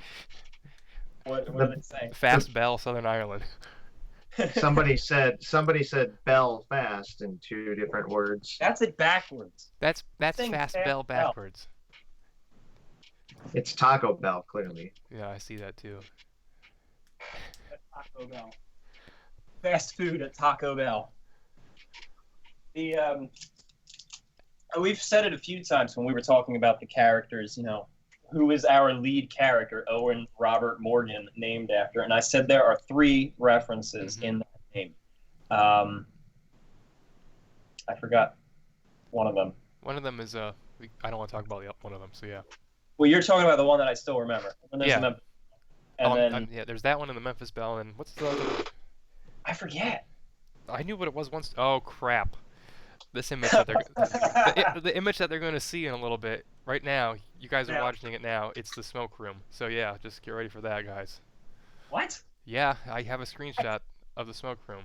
What did it say? Fast Bell, Southern Ireland. Somebody said Bell fast in 2 different words. That's it backwards. That's Saying Fast Fast Bell Bell. backwards. It's Taco Bell, clearly. Yeah, I see that too. Taco Bell. Fast food at Taco Bell. We've said it a few times when we were talking about the characters, who is our lead character, Owen Robert Morgan, named after. And I said there are 3 references in that name. I forgot one of them. One of them is I don't want to talk about one of them, so yeah. Well, you're talking about the one that I still remember. And there's Yeah. then there's that one in the Memphis Belle, and what's the other one? I forget. I knew what it was once. Oh crap! This image that the image that they're going to see in a little bit. Right now, you guys are watching it now. It's the smoke room. So yeah, just get ready for that, guys. What? Yeah, I have a screenshot of the smoke room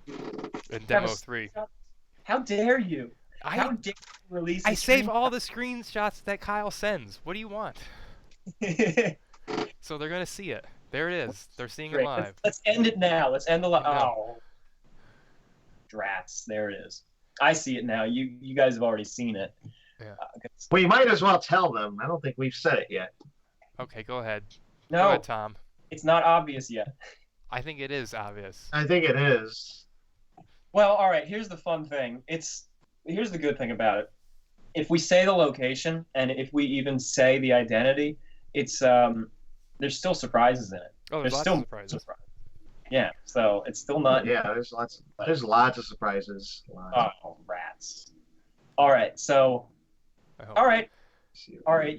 in demo 3. How dare you? How I dare you release I a save all the screenshots that Kyle sends. What do you want? screen- So they're going to see it. There it is. They're seeing it Great. live. Let's end it now. Let's end the live. No. Oh. Drats. There it is. I see it now. You guys have already seen it. Yeah. We might as well tell them. I don't think we've said it yet. Okay, go ahead. No, Go ahead, Tom. it's not obvious yet. I think it is obvious. I think it is. Well, all right. Here's the fun thing. Here's the good thing about it. If we say the location and if we even say the identity, it's there's still surprises in it. Oh, there's lots still of surprises. Yeah, so it's still not. Yeah, there's lots of surprises. Oh, rats. All right, so I hope. all right.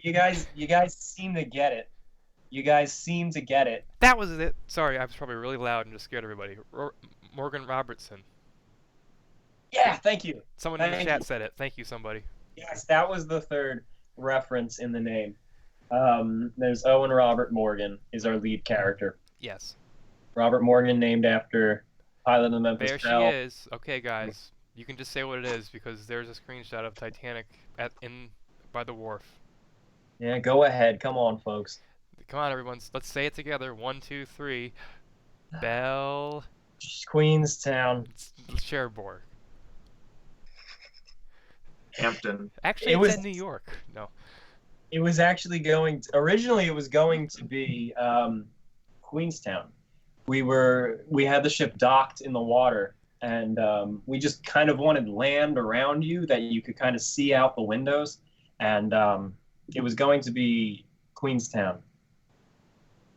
You guys seem to get it. You guys seem to get it. That was it. Sorry, I was probably really loud and just scared everybody. Morgan Robertson. Yeah, thank you. Someone in the Thank chat you. said it. Thank you, somebody. Yes, that was the 3rd reference in the name. There's Owen Robert Morgan is our lead character. Yes. Robert Morgan, named after pilot of the Memphis There she Belle. is. Okay, guys. You can just say what it is because there's a screenshot of Titanic by the wharf. Yeah, go ahead. Come on, folks. Come on, everyone. Let's say it together. 1, 2, 3. Bell. Queenstown. Cherbourg. Hampton. Actually, it's in New York. No. It was actually originally it was going to be Queenstown. We had the ship docked in the water, and we just kind of wanted land around you that you could kind of see out the windows, and it was going to be Queenstown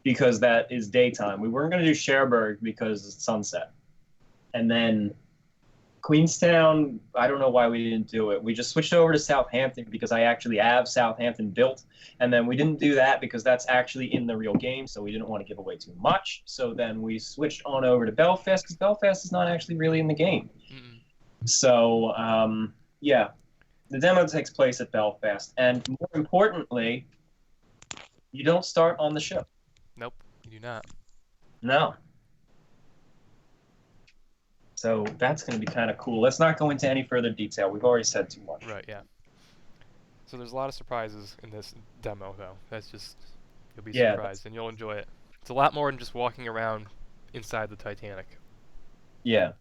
because that is daytime. We weren't going to do Cherbourg because it's sunset. And then Queenstown, I don't know why we didn't do it. We just switched over to Southampton because I actually have Southampton built. And then we didn't do that because that's actually in the real game, so we didn't want to give away too much. So then we switched on over to Belfast because Belfast is not actually really in the game. Mm-mm. So, yeah, the demo takes place at Belfast. And more importantly, you don't start on the ship. Nope, you do not. No. So that's going to be kind of cool. Let's not go into any further detail. We've already said too much. Right, yeah. So there's a lot of surprises in this demo, though. That's just, you'll be surprised, and you'll enjoy it. It's a lot more than just walking around inside the Titanic. Yeah.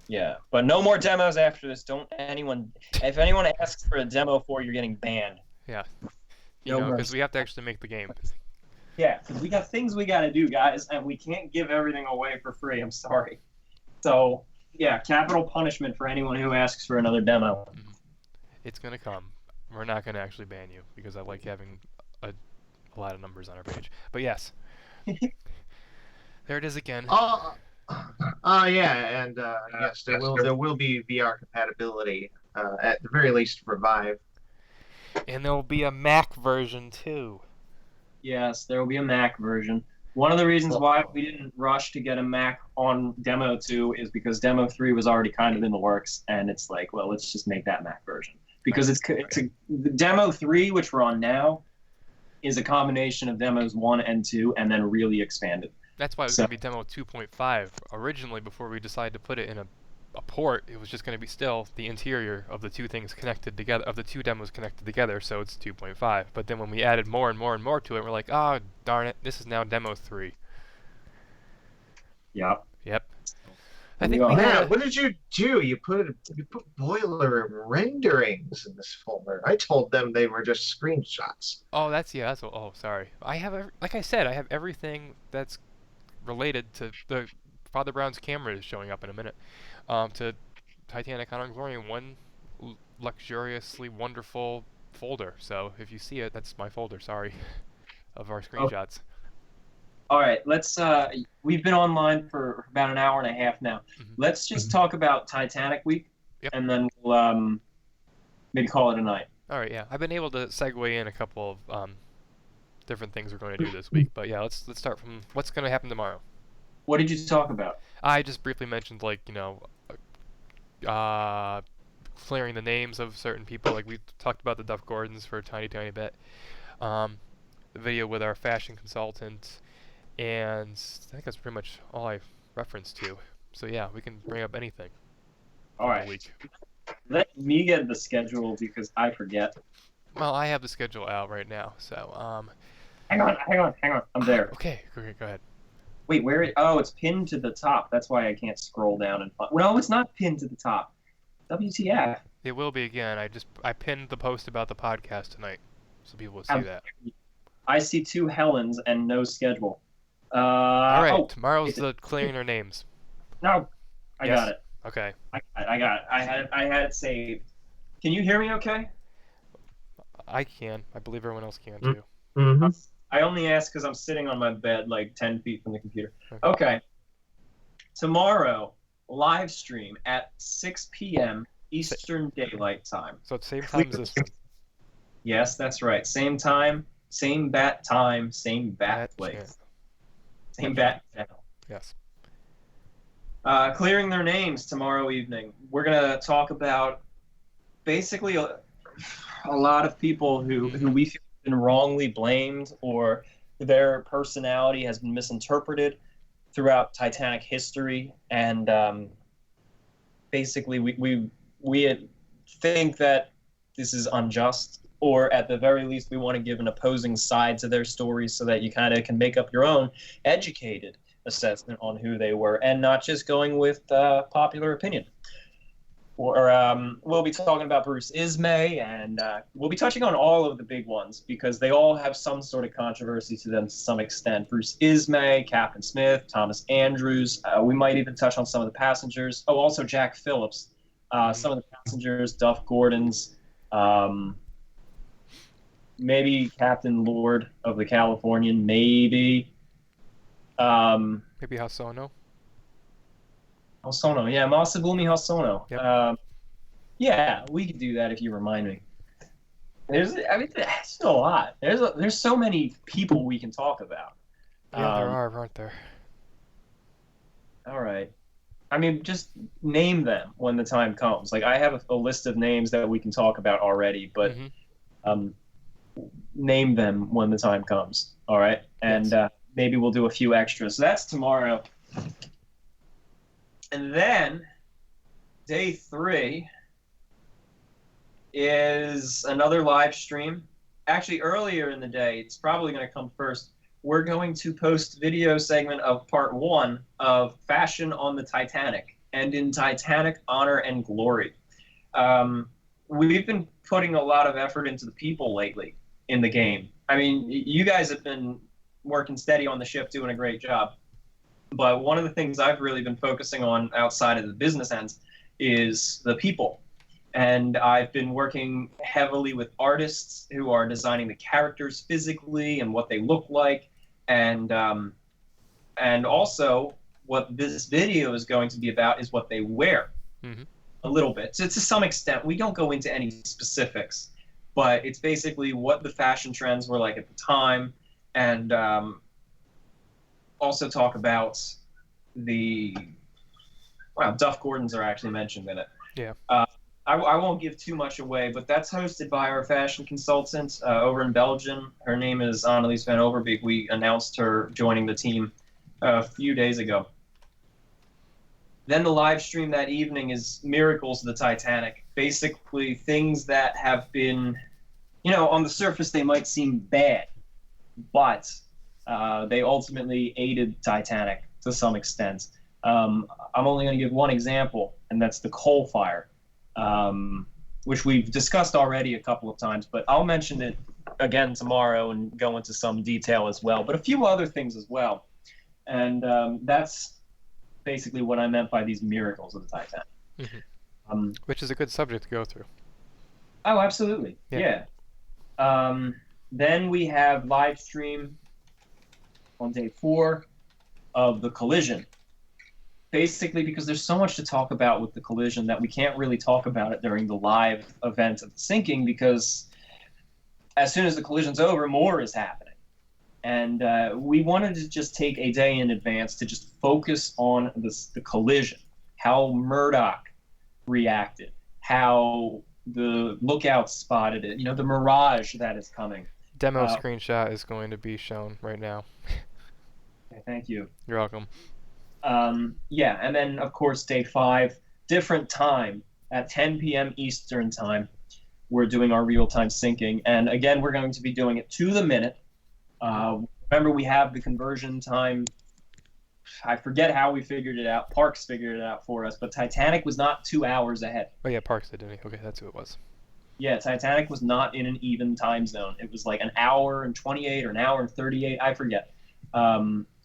Yeah. But no more demos after this. If anyone asks for a demo for you're getting banned. Yeah. Because we have to actually make the game. Yeah, because we got things we got to do, guys, and we can't give everything away for free. I'm sorry. So, yeah, capital punishment for anyone who asks for another demo. Mm-hmm. It's going to come. We're not going to actually ban you, because I like having a lot of numbers on our page. But yes. There it is again. Yeah, and yes, there will be VR compatibility, at the very least for Vive. And there will be a Mac version, too. Yes, there will be a Mac version. One of the reasons why we didn't rush to get a Mac on Demo 2 is because Demo 3 was already kind of in the works, and it's like, well, let's just make that Mac version. Because the Demo 3, which we're on now, is a combination of Demos 1 and 2, and then really expanded. That's why it was going to be Demo 2.5. Originally, before we decided to put it in a port, it was just going to be still the interior of the two things connected together, of the two demos connected together, so it's 2.5. But then when we added more and more and more to it, we're like, oh, darn it, this is now Demo 3. Yep. I think what did you do? You put boiler renderings in this folder. I told them they were just screenshots. Oh, oh, sorry. I have, like I said, I have everything that's related to the Father Brown's camera is showing up in a minute. To Titanic and New York in one luxuriously wonderful folder. So if you see it, that's my folder, sorry, of our screenshots. All right, let's, we've been online for about an hour and a half now. Mm-hmm. Let's just talk about Titanic Week, and then we'll maybe call it a night. All right, yeah. I've been able to segue in a couple of different things we're going to do this week, but yeah, let's start from what's going to happen tomorrow. What did you talk about? I just briefly mentioned, like, clearing the names of certain people. Like, we talked about the Duff Gordons for a tiny bit. The video with our fashion consultant, and I think that's pretty much all I referenced to. So yeah, we can bring up anything. All right. Week. Let me get the schedule because I forget. Well, I have the schedule out right now, so Hang on. I'm there. Okay, go ahead. Wait, it's pinned to the top. That's why I can't scroll down and find. No, it's not pinned to the top. WTF? It will be again. I pinned the post about the podcast tonight, so people will see that. I see 2 Helens and no schedule. All right, tomorrow's the clearing their names. No, I got it. Okay. I got it. I had it saved. Can you hear me? Okay. I can. I believe everyone else can too. Mm-hmm. I only ask because I'm sitting on my bed like 10 feet from the computer. Okay. Tomorrow, live stream at 6 p.m. Eastern Daylight Time. So it's the same time as this one. Yes, that's right. Same time, same bat time, same bat place. Same bat channel. Yes. Clearing their names tomorrow evening. We're going to talk about basically a lot of people who we feel have been wrongly blamed or their personality has been misinterpreted throughout Titanic history. And basically we think that this is unjust, or at the very least we want to give an opposing side to their stories so that you kind of can make up your own educated assessment on who they were and not just going with popular opinion. We'll be talking about Bruce Ismay, and we'll be touching on all of the big ones because they all have some sort of controversy to them to some extent. Bruce Ismay, Captain Smith, Thomas Andrews. We might even touch on some of the passengers. Oh, also Jack Phillips. Some of the passengers, Duff Gordon's, maybe Captain Lord of the Californian, maybe. Maybe Hasono. Hosono, yeah, Masabumi Hosono. Yep. Yeah, we could do that if you remind me. There's a lot. There's so many people we can talk about. Yeah, there are, aren't there? All right. I mean, just name them when the time comes. Like, I have a list of names that we can talk about already, but name them when the time comes. All right, and maybe we'll do a few extras. So that's tomorrow. And then day 3 is another live stream. Actually, earlier in the day, it's probably going to come first. We're going to post video segment of part 1 of Fashion on the Titanic and in Titanic Honor and Glory. We've been putting a lot of effort into the people lately in the game. I mean, you guys have been working steady on the ship, doing a great job. But one of the things I've really been focusing on outside of the business ends is the people. And I've been working heavily with artists who are designing the characters physically and what they look like. And also what this video is going to be about is what they wear a little bit. So to some extent, we don't go into any specifics, but it's basically what the fashion trends were like at the time, and also talk about Duff Gordons are actually mentioned in it. Yeah. I won't give too much away, but that's hosted by our fashion consultant over in Belgium. Her name is Annelies van Overbeek. We announced her joining the team a few days ago. Then the live stream that evening is Miracles of the Titanic. Basically, things that have been, on the surface they might seem bad, but they ultimately aided Titanic to some extent. I'm only going to give one example, and that's the coal fire, which we've discussed already a couple of times, but I'll mention it again tomorrow and go into some detail as well, but a few other things as well. And that's basically what I meant by these miracles of the Titanic. Which is a good subject to go through. Oh, absolutely. Yeah. Then we have live stream on day 4 of the collision. Basically, because there's so much to talk about with the collision that we can't really talk about it during the live event of the sinking, because as soon as the collision's over, more is happening. And we wanted to just take a day in advance to just focus on the collision, how Murdoch reacted, how the lookout spotted it, the mirage that is coming. Demo screenshot is going to be shown right now. Okay, thank you. You're welcome. Yeah, and then, of course, day 5, different time at 10 p.m. Eastern time. We're doing our real-time syncing. And, again, we're going to be doing it to the minute. Remember, we have the conversion time. I forget how we figured it out. Parks figured it out for us, but Titanic was not 2 hours ahead. Oh, yeah, Parks did, didn't he? Okay, that's who it was. Yeah, Titanic was not in an even time zone. It was like an hour and 28 or an hour and 38. I forget.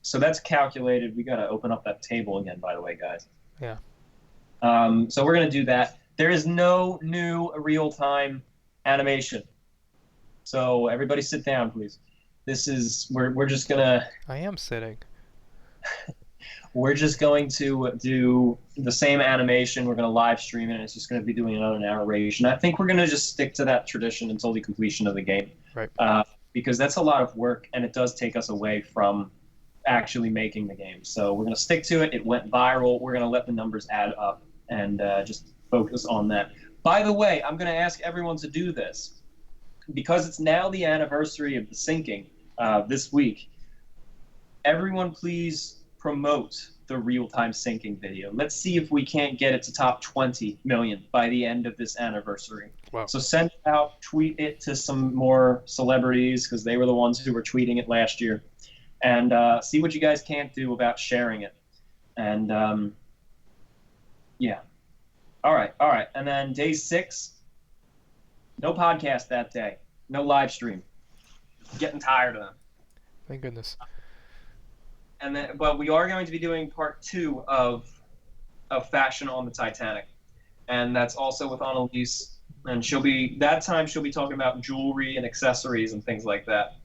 So that's calculated. We got to open up that table again, by the way, guys. Yeah. So we're going to do that. There is no new real-time animation. So everybody sit down, please. We're just going to... I am sitting. We're just going to do the same animation. We're going to live stream it, and it's just going to be doing another narration. I think we're going to just stick to that tradition until the completion of the game. Right. Because that's a lot of work, and it does take us away from actually making the game. So we're going to stick to it. It went viral. We're going to let the numbers add up and just focus on that. By the way, I'm going to ask everyone to do this because it's now the anniversary of the sinking this week. Everyone please promote the real-time syncing video. Let's see if we can't get it to top 20 million by the end of this anniversary. Wow. So send it out, tweet it to some more celebrities because they were the ones who were tweeting it last year. And see what you guys can't do about sharing it. And, yeah. All right. And then day 6, no podcast that day. No live stream. Getting tired of them. Thank goodness. And then, but we are going to be doing part 2 of fashion on the Titanic, and that's also with Annalise. And she'll be talking about jewelry and accessories and things like that.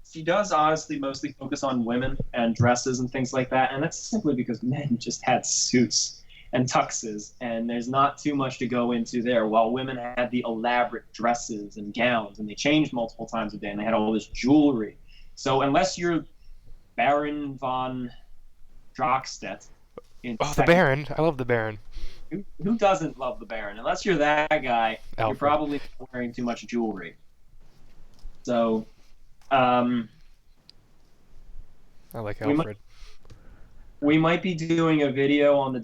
She does honestly mostly focus on women and dresses and things like that, and that's simply because men just had suits and tuxes, and there's not too much to go into there, while women had the elaborate dresses and gowns, and they changed multiple times a day, and they had all this jewelry. So unless you're Baron von Drockstedt, The Baron. I love the Baron. who doesn't love the Baron? Unless you're that guy, Alfred. you're probably not wearing too much jewelry. So, I like We might- Alfred. we might be doing a video on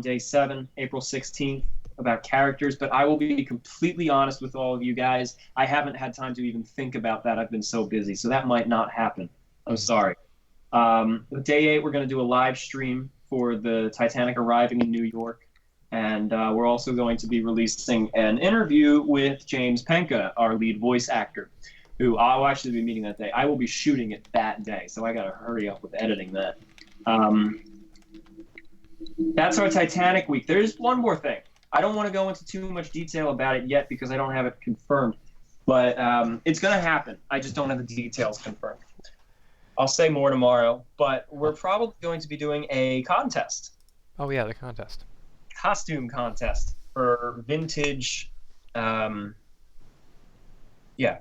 day 7, April 16th, about characters, but I will be completely honest with all of you guys. I haven't had time to even think about that. I've been so busy, so that might not happen. I'm sorry. Day 8, we're going to do a live stream for the Titanic arriving in New York, and we're also going to be releasing an interview with James Penka, our lead voice actor, who I'll actually be meeting that day. I will be shooting it that day, so I got to hurry up with editing that. That's our Titanic week. There's one more thing. I don't want to go into too much detail about it yet because I don't have it confirmed, but it's going to happen. I just don't have the details confirmed. I'll say more tomorrow, but we're probably going to be doing a contest. Oh yeah, the contest. Costume contest for vintage, for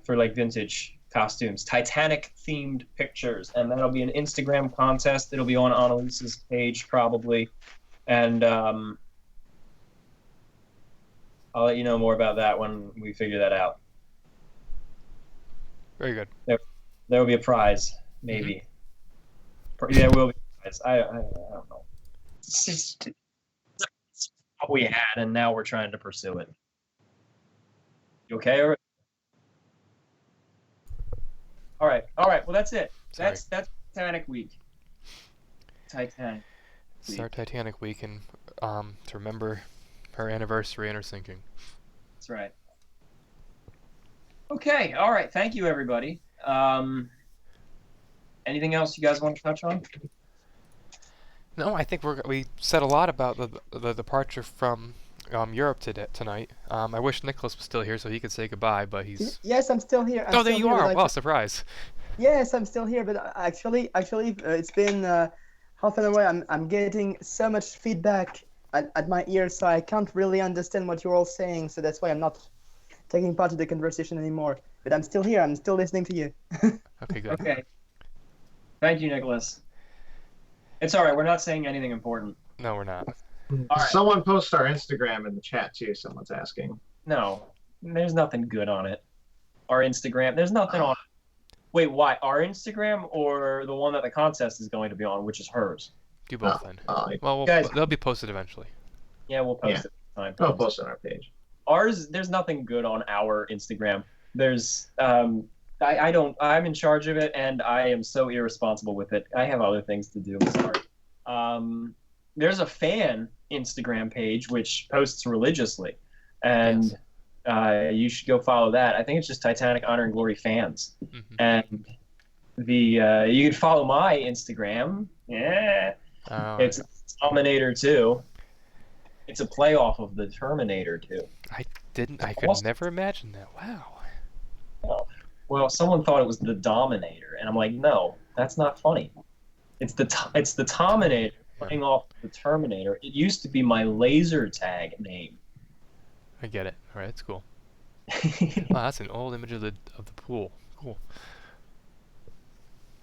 like vintage costumes, Titanic themed pictures, and that'll be an Instagram contest. It'll be on Annalise's page probably, and I'll let you know more about that when we figure that out. Very good. There will be a prize, maybe. There will be a prize. I don't know. It's what we had, and now we're trying to pursue it. You okay? All right. Well, that's it. Sorry. That's Titanic week. Titanic. It's our Titanic week, and to remember her anniversary and her sinking. That's right. Okay. All right. Thank you, everybody. Anything else you guys want to touch on? No, I think we said a lot about the departure from Europe tonight. I wish Nicolas was still here so he could say goodbye, but he's... Yes, I'm still here. Oh, there you are! Wow, surprise. Yes, I'm still here, but actually, it's been half an hour. I'm getting so much feedback at my ears, so I can't really understand what you're all saying, so that's why I'm not taking part in the conversation anymore. But I'm still here. I'm still listening to you. Okay, good. Okay. Thank you, Nicolas. It's all right. We're not saying anything important. No, we're not. All right. Someone post our Instagram in the chat too. Someone's asking. No, there's nothing good on it. Our Instagram, there's nothing on. Wait, why? Our Instagram or the one that the contest is going to be on, which is hers? Do both then. Well, guys- they'll be posted eventually. Yeah, we'll post it. Time I'll comes. post it on our page. Ours, there's nothing good on our Instagram. There's I'm in charge of it, and I am so irresponsible with it. I have other things to do. I'm sorry. There's a fan Instagram page which posts religiously, and you should go follow that. I think it's just Titanic Honor and Glory fans. Mm-hmm. And you can follow my Instagram. Yeah, it's Terminator 2. It's a play off of the Terminator 2. I could never imagine that. Wow. Well, someone thought it was the Dominator, and I'm like, no, that's not funny. It's the Tominator playing off the Terminator. It used to be my laser tag name. I get it. All right, that's cool. Wow, that's an old image of the pool. Cool.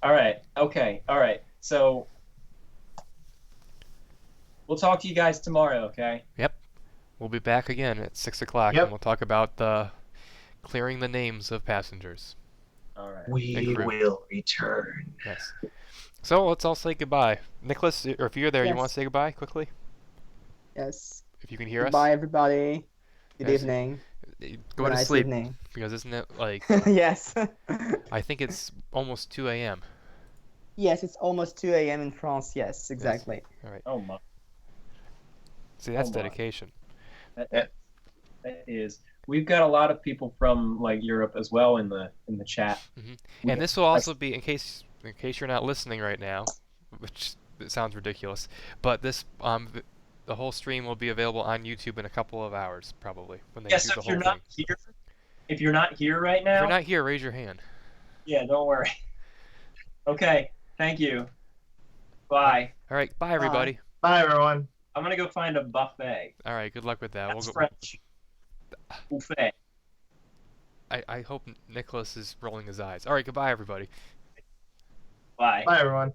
All right. Okay. All right. So we'll talk to you guys tomorrow. Okay. Yep. We'll be back again at 6 o'clock, Yep. and we'll talk about clearing the names of passengers. All right. We will return. Yes. So let's all say goodbye. Nicolas, or if you're there, you Yes. want to say goodbye quickly? Yes. If you can hear Bye, everybody. Good Yes. evening. us, go to Nice sleep. evening. Because isn't it like, Yes. I think it's almost 2 a.m. Yes, it's almost 2 a.m. in France. Yes, exactly. All right. Oh my. See, that's Oh my. dedication. That is. We've got a lot of people from like Europe as well in the chat. And this will also be, in case you're not listening right now, which it sounds ridiculous, but this the whole stream will be available on YouTube in a couple of hours, probably, when they Yeah, do so the if you're whole not thing. here, if you're not here right If now, you're not here, raise your hand. yeah, don't worry. Okay, thank you. Bye. All right, bye everybody. Bye, everyone. I'm gonna go find a buffet. All right, good luck with that. That's We'll go. French. Buffet. I hope Nicholas is rolling his eyes. All right, goodbye everybody. Bye. Bye, everyone.